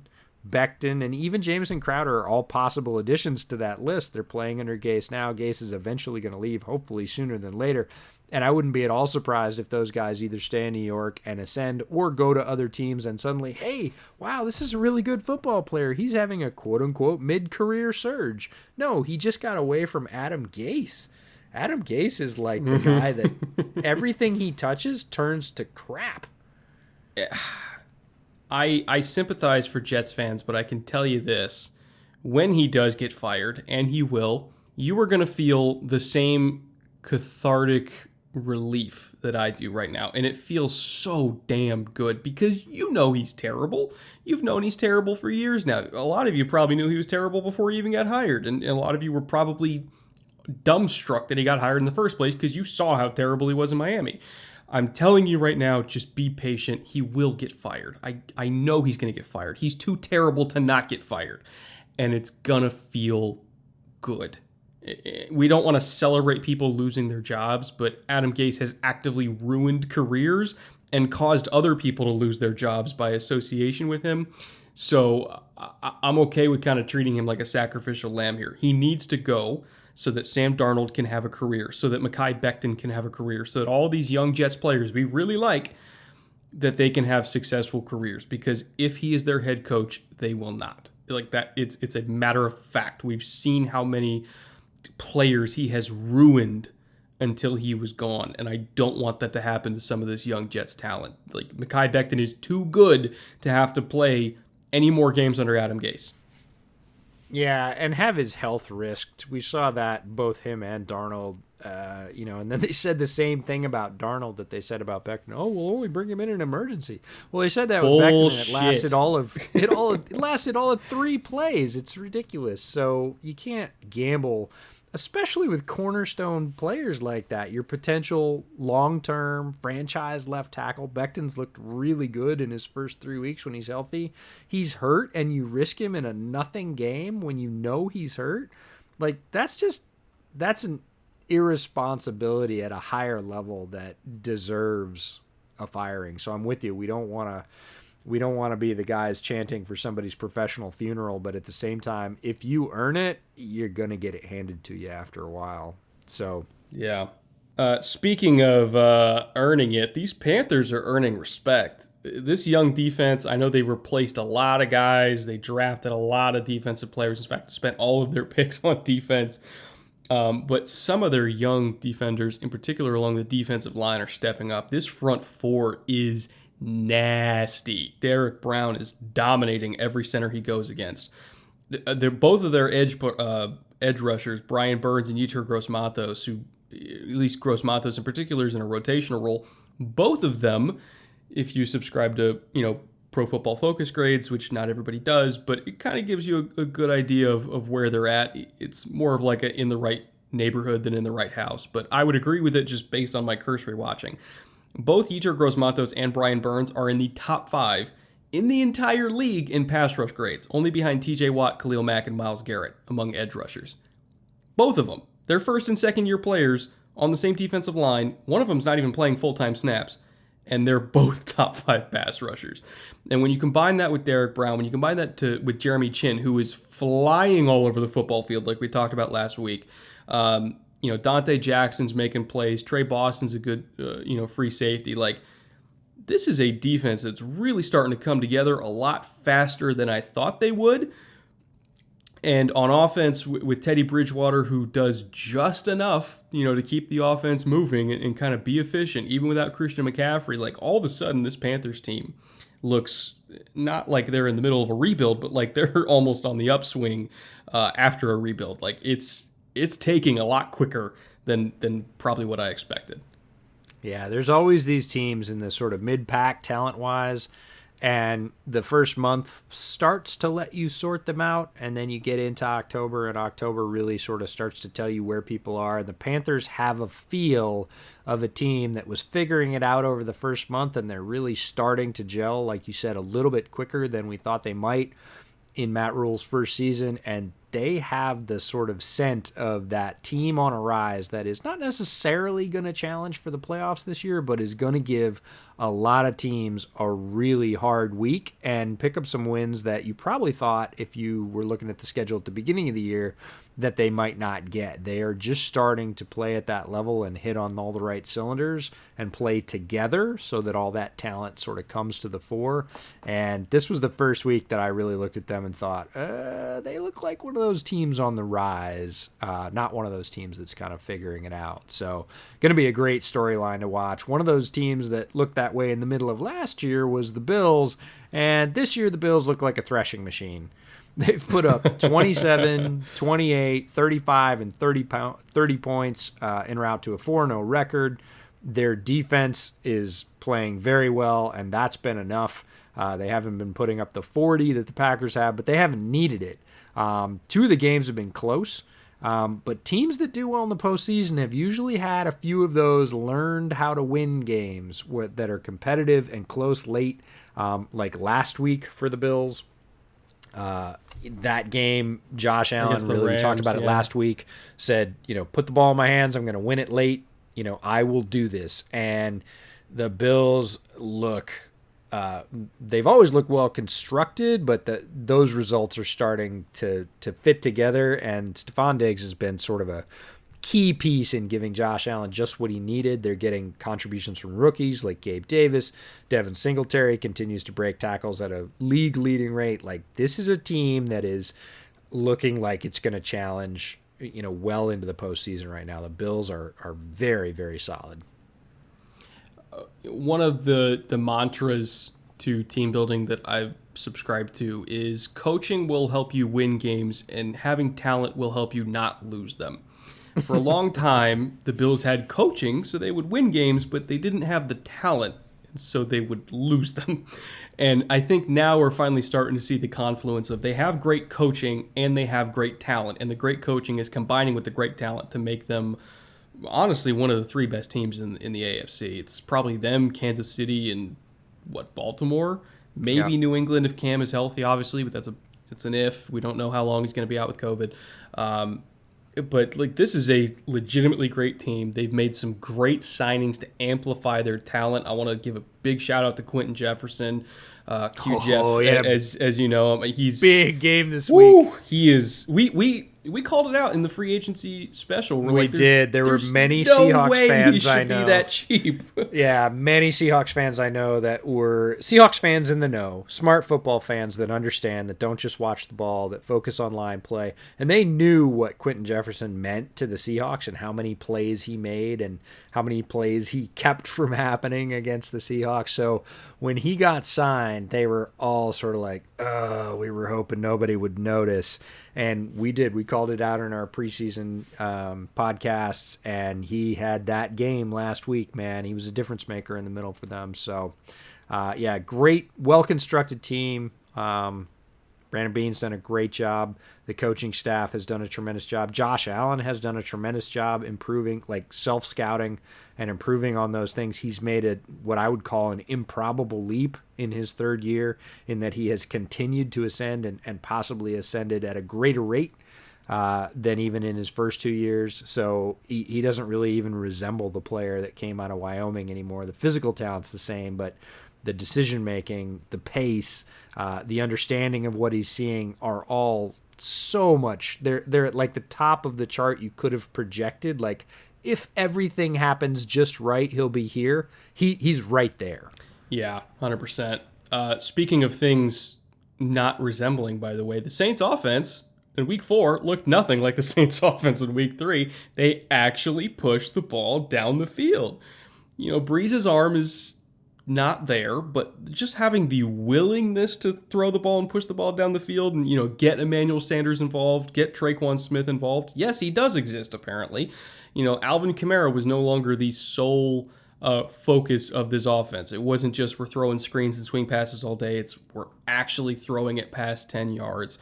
S2: Becton, and even Jamison Crowder are all possible additions to that list. They're playing under Gase now. Gase is eventually going to leave, hopefully sooner than later. And I wouldn't be at all surprised if those guys either stay in New York and ascend or go to other teams and suddenly, hey, wow, this is a really good football player. He's having a quote-unquote mid-career surge. No, he just got away from Adam Gase. Adam Gase is like the guy that everything he touches turns to crap.
S1: I sympathize for Jets fans, but I can tell you this. When he does get fired, and he will, you are going to feel the same cathartic relief that I do right now. And it feels so damn good because you know he's terrible. You've known he's terrible for years now. A lot of you probably knew he was terrible before he even got hired. And a lot of you were probably dumbstruck that he got hired in the first place because you saw how terrible he was in Miami. I'm telling you right now, just be patient. He will get fired. I know he's going to get fired. He's too terrible to not get fired. And it's going to feel good. We don't want to celebrate people losing their jobs, but Adam Gase has actively ruined careers and caused other people to lose their jobs by association with him. So I'm okay with kind of treating him like a sacrificial lamb here. He needs to go so that Sam Darnold can have a career, so that Mekhi Becton can have a career, so that all these young Jets players we really like, that they can have successful careers. Because if he is their head coach, they will not. Like that, it's a matter of fact. We've seen how many players he has ruined until he was gone, and I don't want that to happen to some of this young Jets talent. Like Mekhi Becton is too good to have to play any more games under Adam Gase.
S2: Yeah, and have his health risked. We saw that both him and Darnold, and then they said the same thing about Darnold that they said about Becton. Oh, we'll only bring him in an emergency. Well, they said that with Becton, and it lasted all of 3 plays. It's ridiculous. So you can't gamble, especially with cornerstone players like that. Your potential long-term franchise left tackle, Becton's looked really good in his first 3 weeks when he's healthy. He's hurt, and you risk him in a nothing game when you know he's hurt. Like, that's just that's an irresponsibility at a higher level that deserves a firing. So I'm with you. We don't want to be the guys chanting for somebody's professional funeral, but at the same time, if you earn it, you're going to get it handed to you after a while. So
S1: yeah. Speaking of earning it, these Panthers are earning respect. This young defense, I know they replaced a lot of guys. They drafted a lot of defensive players. In fact, spent all of their picks on defense. But some of their young defenders, in particular along the defensive line, are stepping up. This front four is nasty. Derek Brown is dominating every center he goes against. They're both of their edge rushers, Brian Burns and Yetur Gross-Matos, who, at least Gross-Matos in particular, is in a rotational role. Both of them, if you subscribe to, Pro Football Focus grades, which not everybody does, but it kind of gives you a good idea of where they're at. It's more of like in the right neighborhood than in the right house, but I would agree with it just based on my cursory watching. Both Yetur Gross-Matos and Brian Burns are in the top 5 in the entire league in pass rush grades, only behind TJ Watt, Khalil Mack, and Myles Garrett among edge rushers. Both of them. They're first and second year players on the same defensive line. One of them's not even playing full-time snaps, and they're both top 5 pass rushers. And when you combine that with Derek Brown, when you combine that with Jeremy Chin, who is flying all over the football field like we talked about last week, Dante Jackson's making plays, Trey Boston's a good, free safety. Like, this is a defense that's really starting to come together a lot faster than I thought they would. And on offense, with Teddy Bridgewater, who does just enough, to keep the offense moving and kind of be efficient, even without Christian McCaffrey, like all of a sudden this Panthers team looks not like they're in the middle of a rebuild, but like they're almost on the upswing after a rebuild. Like it's taking a lot quicker than probably what I expected.
S2: Yeah, there's always these teams in the sort of mid-pack talent-wise, and the first month starts to let you sort them out, and then you get into October, and October really sort of starts to tell you where people are. The Panthers have a feel of a team that was figuring it out over the first month, and they're really starting to gel, like you said, a little bit quicker than we thought they might in Matt Rule's first season, and they have the sort of scent of that team on a rise that is not necessarily going to challenge for the playoffs this year, but is going to give a lot of teams a really hard week and pick up some wins that you probably thought, if you were looking at the schedule at the beginning of the year, that they might not get. They are just starting to play at that level and hit on all the right cylinders and play together so that all that talent sort of comes to the fore. And this was the first week that I really looked at them and thought, they look like one of those teams on the rise, not one of those teams that's kind of figuring it out. So going to be a great storyline to watch. One of those teams that looked that way in the middle of last year was the Bills, and this year the Bills look like a threshing machine. They've put up 27, 28, 35, and 30 points en route to a 4-0 record. Their defense is playing very well, and that's been enough. They haven't been putting up the 40 that the Packers have, but they haven't needed it. 2 of the games have been close, but teams that do well in the postseason have usually had a few of those learned how to win games that are competitive and close late, like last week for the Bills. That game, Josh Allen really Rams, talked about it last week, said, put the ball in my hands. I'm going to win it late. I will do this. And the Bills look, they've always looked well constructed, but those results are starting to fit together. And Stephon Diggs has been sort of a key piece in giving Josh Allen just what he needed. They're getting contributions from rookies like Gabe Davis. Devin Singletary continues to break tackles at a league-leading rate. Like, this is a team that is looking like it's going to challenge, well into the postseason right now. The Bills are very, very solid.
S1: One of the mantras to team building that I've subscribed to is coaching will help you win games, and having talent will help you not lose them. For a long time, the Bills had coaching, so they would win games, but they didn't have the talent, so they would lose them. And I think now we're finally starting to see the confluence of they have great coaching and they have great talent, and the great coaching is combining with the great talent to make them, honestly, one of the 3 best teams in the AFC. It's probably them, Kansas City, and Baltimore? Maybe New England if Cam is healthy, obviously, but it's an if. We don't know how long he's going to be out with COVID. but like this is a legitimately great team. They've made some great signings to amplify their talent. I want to give a big shout out to Quentin Jefferson, Q Jeff.
S2: Yeah.
S1: As you know, he's
S2: Big game this week.
S1: He is. We called it out in the free agency special.
S2: We did. There were many
S1: no
S2: Seahawks
S1: way
S2: fans
S1: he should
S2: I know.
S1: be that cheap.
S2: Yeah, many Seahawks fans I know that were Seahawks fans in the know, smart football fans that understand, that don't just watch the ball, that focus on line play. And they knew what Quentin Jefferson meant to the Seahawks and how many plays he made and how many plays he kept from happening against the Seahawks. So when he got signed, they were all sort of like, oh, we were hoping nobody would notice. And we did. We called it out in our preseason podcasts, and he had that game last week, man. He was a difference maker in the middle for them. So, yeah, great, well-constructed team. Brandon Beane's done a great job. The coaching staff has done a tremendous job. Josh Allen has done a tremendous job improving, like self-scouting and improving on those things. He's made what I would call an improbable leap in his third year, in that he has continued to ascend and possibly ascended at a greater rate than even in his first 2 years. So he doesn't really even resemble the player that came out of Wyoming anymore. The physical talent's the same, but the decision-making, the pace, the understanding of what he's seeing are all so much. They're at like the top of the chart you could have projected. Like, if everything happens just right, he'll be here. He's right there.
S1: Yeah, 100%. Speaking of things not resembling, by the way, the Saints offense in week 4 looked nothing like the Saints offense in week 3. They actually pushed the ball down the field. You know, Breeze's arm is not there, but just having the willingness to throw the ball and push the ball down the field and, you know, get Emmanuel Sanders involved, get Traquan Smith involved. Yes, he does exist, apparently. You know, Alvin Kamara was no longer the sole focus of this offense. It wasn't just we're throwing screens and swing passes all day. It's we're actually throwing it past 10 yards.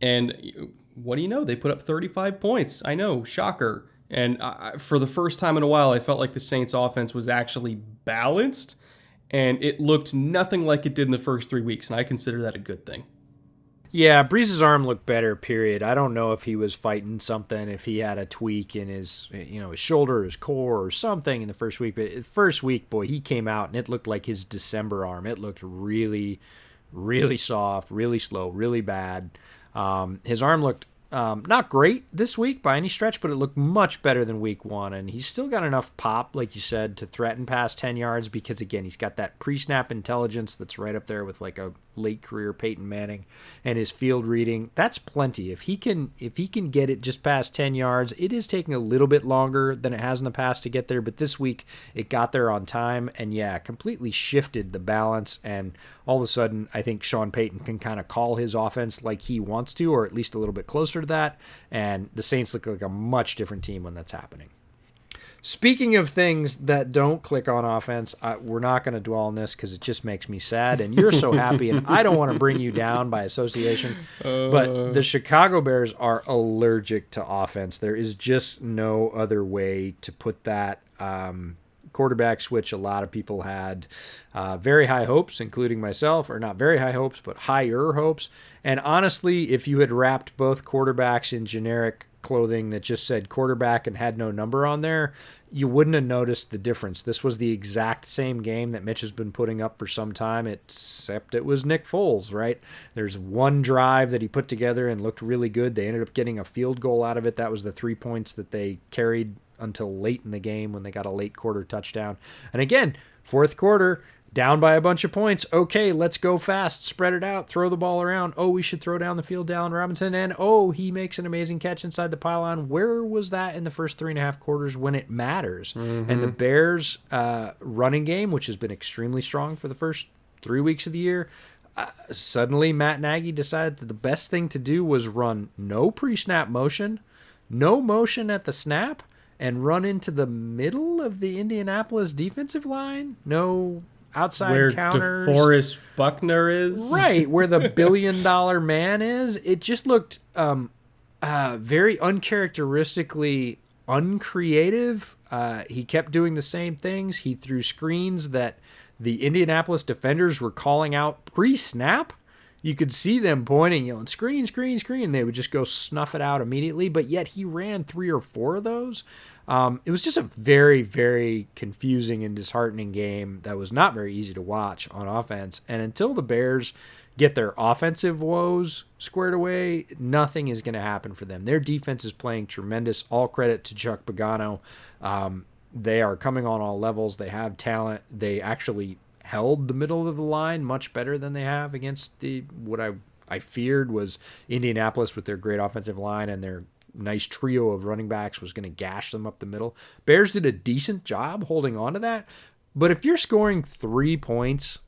S1: And what do you know? They put up 35 points. I know, shocker. And for the first time in a while, I felt like the Saints offense was actually balanced, and it looked nothing like it did in the first 3 weeks, and I consider that a good thing.
S2: Yeah, Breeze's arm looked better, period. I don't know if he was fighting something, if he had a tweak in his, his shoulder, his core, or something in the first week. But the first week, boy, he came out, and it looked like his December arm. It looked really, really soft, really slow, really bad. His arm looked not great this week by any stretch, but it looked much better than week 1. And he's still got enough pop, like you said, to threaten past 10 yards because, again, he's got that pre-snap intelligence that's right up there with like a late career Peyton Manning, and his field reading. That's plenty. If he can get it just past 10 yards, it is taking a little bit longer than it has in the past to get there, but this week it got there on time, and yeah, completely shifted the balance. And all of a sudden, I think Sean Payton can kind of call his offense like he wants to, or at least a little bit closer to that. And the Saints look like a much different team when that's happening. Speaking of things that don't click on offense, we're not going to dwell on this because it just makes me sad, and you're so happy, and I don't want to bring you down by association, but the Chicago Bears are allergic to offense. There is just no other way to put that. Quarterback switch, a lot of people had very high hopes, including myself, or not very high hopes, but higher hopes. And honestly, if you had wrapped both quarterbacks in generic clothing that just said quarterback and had no number on there, you wouldn't have noticed the difference. This was the exact same game that Mitch has been putting up for some time, except it was Nick Foles, right? There's one drive that he put together and looked really good. They ended up getting a field goal out of it. That was the 3 points that they carried until late in the game when they got a late quarter touchdown. And again, fourth quarter, down by a bunch of points. Okay, let's go fast. Spread it out. Throw the ball around. Oh, we should throw down the field, Allen Robinson. And, oh, he makes an amazing catch inside the pylon. Where was that in the first 3.5 quarters when it matters? Mm-hmm. And the Bears' running game, which has been extremely strong for the first 3 weeks of the year, suddenly Matt Nagy decided that the best thing to do was run no pre-snap motion, no motion at the snap, and run into the middle of the Indianapolis defensive line. No outside
S1: where
S2: counters.
S1: Where DeForest Buckner is.
S2: Right, where the billion-dollar man is. It just looked very uncharacteristically uncreative. He kept doing the same things. He threw screens that the Indianapolis defenders were calling out pre-snap. you could see them pointing, yelling, screen, screen, screen. They would just go snuff it out immediately. But yet he ran 3 or 4 of those. It was just a very, very confusing and disheartening game that was not very easy to watch on offense. And until the Bears get their offensive woes squared away, nothing is going to happen for them. Their defense is playing tremendous. All credit to Chuck Pagano. They are coming on all levels. They have talent. They actually held the middle of the line much better than they have against what I feared was Indianapolis with their great offensive line and their nice trio of running backs was going to gash them up the middle. Bears did a decent job holding on to that. But if you're scoring 3 points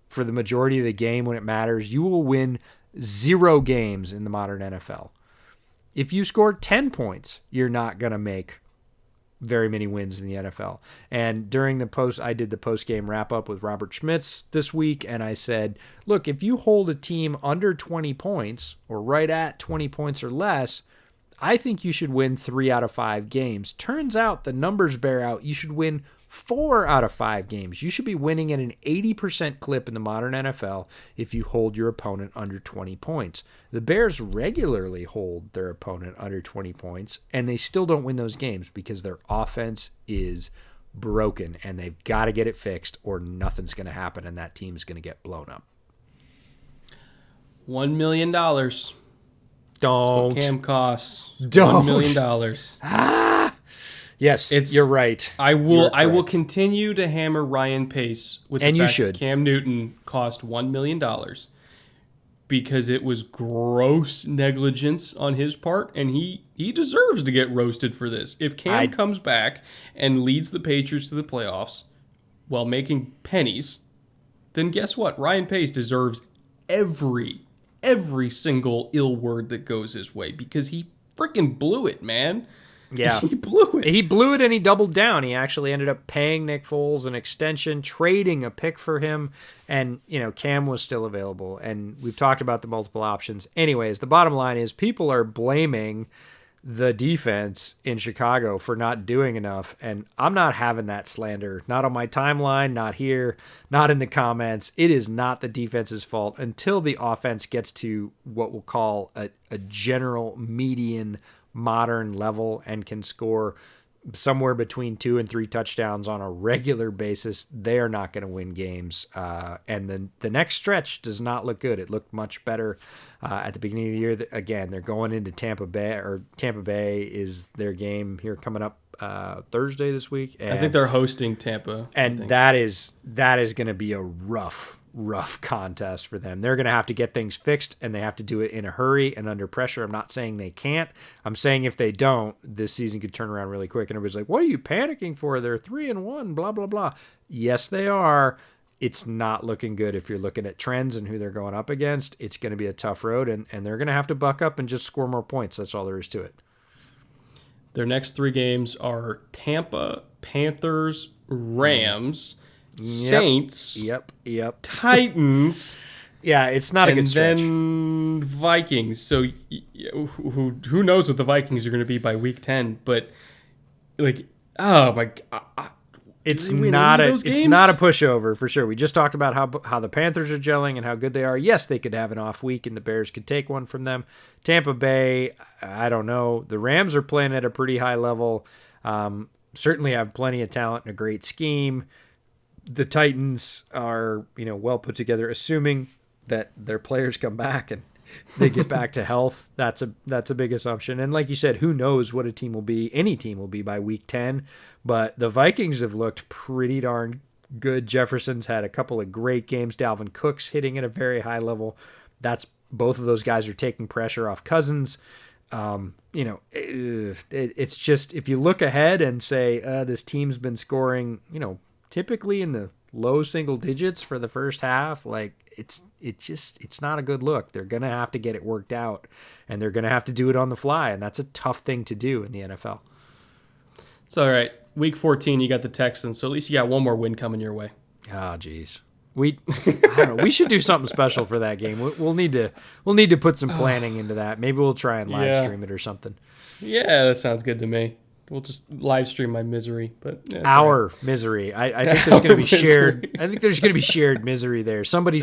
S2: for the majority of the game when it matters, you will win 0 games in the modern NFL. If you score 10 points, you're not going to make very many wins in the NFL. And during I did the post-game wrap-up with Robert Schmitz this week, and I said, look, if you hold a team under 20 points or right at 20 points or less, I think you should win 3 out of 5 games. Turns out the numbers bear out. You should win 4 out of 5 games. You should be winning at an 80% clip in the modern NFL if you hold your opponent under 20 points. The Bears regularly hold their opponent under 20 points, and they still don't win those games because their offense is broken, and they've got to get it fixed or nothing's going to happen, and that team is going to get blown up.
S1: $1 million.
S2: Don't.
S1: That's what Cam costs.
S2: Don't.
S1: $1 million.
S2: Yes, you're right.
S1: I will continue to hammer Ryan Pace with the fact that Cam Newton cost $1 million because it was gross negligence on his part, and he deserves to get roasted for this. If Cam comes back and leads the Patriots to the playoffs while making pennies, then guess what? Ryan Pace deserves every single ill word that goes his way because he freaking blew it, man.
S2: Yeah.
S1: He blew it.
S2: He blew it and he doubled down. He actually ended up paying Nick Foles an extension, trading a pick for him, and, Cam was still available. And we've talked about the multiple options. Anyways, the bottom line is people are blaming the defense in Chicago for not doing enough, and I'm not having that slander. Not on my timeline, not here, not in the comments. It is not the defense's fault until the offense gets to what we'll call a general median modern level and can score somewhere between 2 and 3 touchdowns on a regular basis. They're not going to win games. And then the next stretch does not look good. It looked much better at the beginning of the year. Again, they're going into Tampa Bay is their game here coming up Thursday this week. And
S1: I think they're hosting Tampa.
S2: And that is going to be a rough contest for them. They're going to have to get things fixed, and they have to do it in a hurry and under pressure. I'm not saying they can't. I'm saying if they don't, this season could turn around really quick. And everybody's like, what are you panicking for? They're 3-1, blah, blah, blah. Yes, they are. It's not looking good if you're looking at trends and who they're going up against. It's going to be a tough road, and they're going to have to buck up and just score more points. That's all there is to it.
S1: Their next 3 games are Tampa, Panthers, Rams, Saints.
S2: Yep.
S1: Titans.
S2: Yeah, it's not a good stretch.
S1: And then Vikings. So who knows what the Vikings are going to be by week 10? But oh my God.
S2: It's not a pushover for sure. We just talked about how the Panthers are gelling and how good they are. Yes, they could have an off week and the Bears could take one from them. Tampa Bay, I don't know. The Rams are playing at a pretty high level. Certainly have plenty of talent and a great scheme. The Titans are, well put together, assuming that their players come back and they get back to health. That's a big assumption. And like you said, who knows what a team will be? Any team will be by week 10. But the Vikings have looked pretty darn good. Jefferson's had a couple of great games. Dalvin Cook's hitting at a very high level. Both of those guys are taking pressure off Cousins. It's just, if you look ahead and say this team's been scoring, typically in the low single digits for the first half, it's not a good look. They're going to have to get it worked out, and they're going to have to do it on the fly, and that's a tough thing to do in the NFL.
S1: It's all right. Week 14, you got the Texans, so at least you got one more win coming your way.
S2: Oh, geez. I don't know. We should do something special for that game. We'll need to put some planning into that. Maybe we'll try and live stream it or something.
S1: Yeah, that sounds good to me. We'll just live stream my misery. But yeah,
S2: our misery. I think there's going to be shared. I think there's going to be shared misery there. Somebody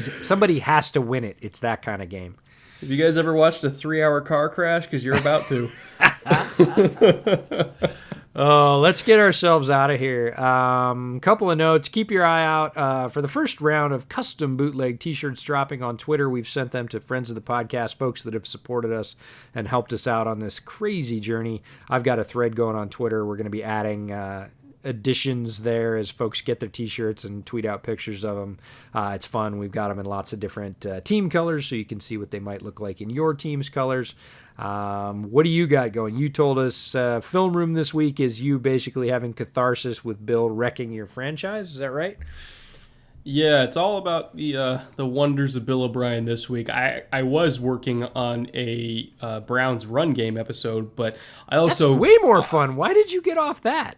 S2: has to win it. It's that kind of game.
S1: Have you guys ever watched a 3-hour car crash? Because you're about to.
S2: Oh, let's get ourselves out of here. Couple of notes. Keep your eye out for the first round of custom bootleg t-shirts dropping on Twitter. We've sent them to friends of the podcast, folks that have supported us and helped us out on this crazy journey. I've got a thread going on Twitter. We're going to be adding editions there as folks get their t-shirts and tweet out pictures of them. It's fun. We've got them in lots of different team colors, so you can see what they might look like in your team's colors. What do you got going? You told us film room this week is you basically having catharsis with Bill wrecking your franchise. Is that right?
S1: Yeah, it's all about the wonders of Bill O'Brien this week. I was working on a Browns run game episode, but I also...
S2: That's way more fun. Why did you get off that?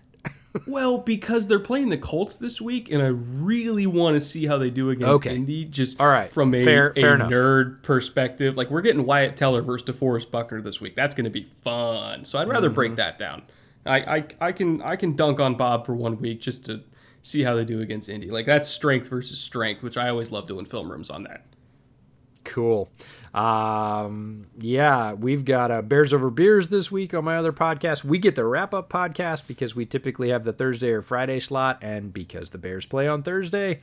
S1: Well, because they're playing the Colts this week, and I really want to see how they do against Indy. Just
S2: all right.
S1: From
S2: fair
S1: nerd perspective. Like, we're getting Wyatt Teller versus DeForest Buckner this week. That's going to be fun. So I'd rather break that down. I can dunk on Bob for 1 week just to see how they do against Indy. Like, that's strength versus strength, which I always love doing film rooms on that.
S2: Cool. Yeah, we've got Bears Over Beers this week on my other podcast. We get the wrap-up podcast because we typically have the Thursday or Friday slot, and because the Bears play on Thursday,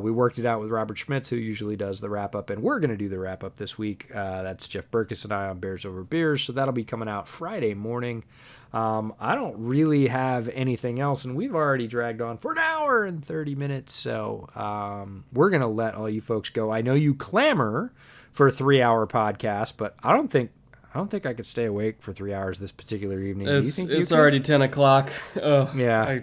S2: we worked it out with Robert Schmitz, who usually does the wrap-up, and we're going to do the wrap-up this week. That's Jeff Berkus and I on Bears Over Beers, so that'll be coming out Friday morning. I don't really have anything else, and we've already dragged on for an hour and 30 minutes, so we're going to let all you folks go. I know you clamor for a 3-hour podcast, but I don't think I could stay awake for 3 hours this particular evening. Do you think
S1: it's already 10 o'clock. Oh,
S2: yeah.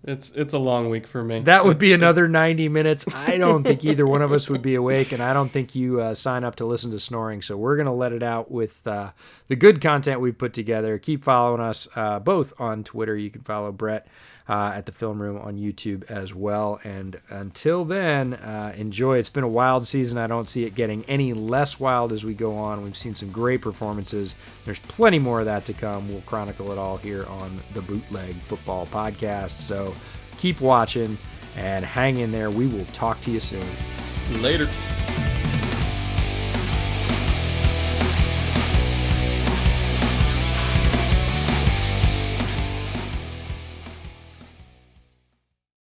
S1: It's a long week for me.
S2: That would be another 90 minutes. I don't think either one of us would be awake, and I don't think you sign up to listen to snoring. So we're going to let it out with the good content we've put together. Keep following us both on Twitter. You can follow Brett at the Film Room on YouTube as well. And until then, enjoy. It's been a wild season. I don't see it getting any less wild as we go on. We've seen some great performances. There's plenty more of that to come. We'll chronicle it all here on the Bootleg Football Podcast. So keep watching and hang in there. We will talk to you soon.
S1: Later.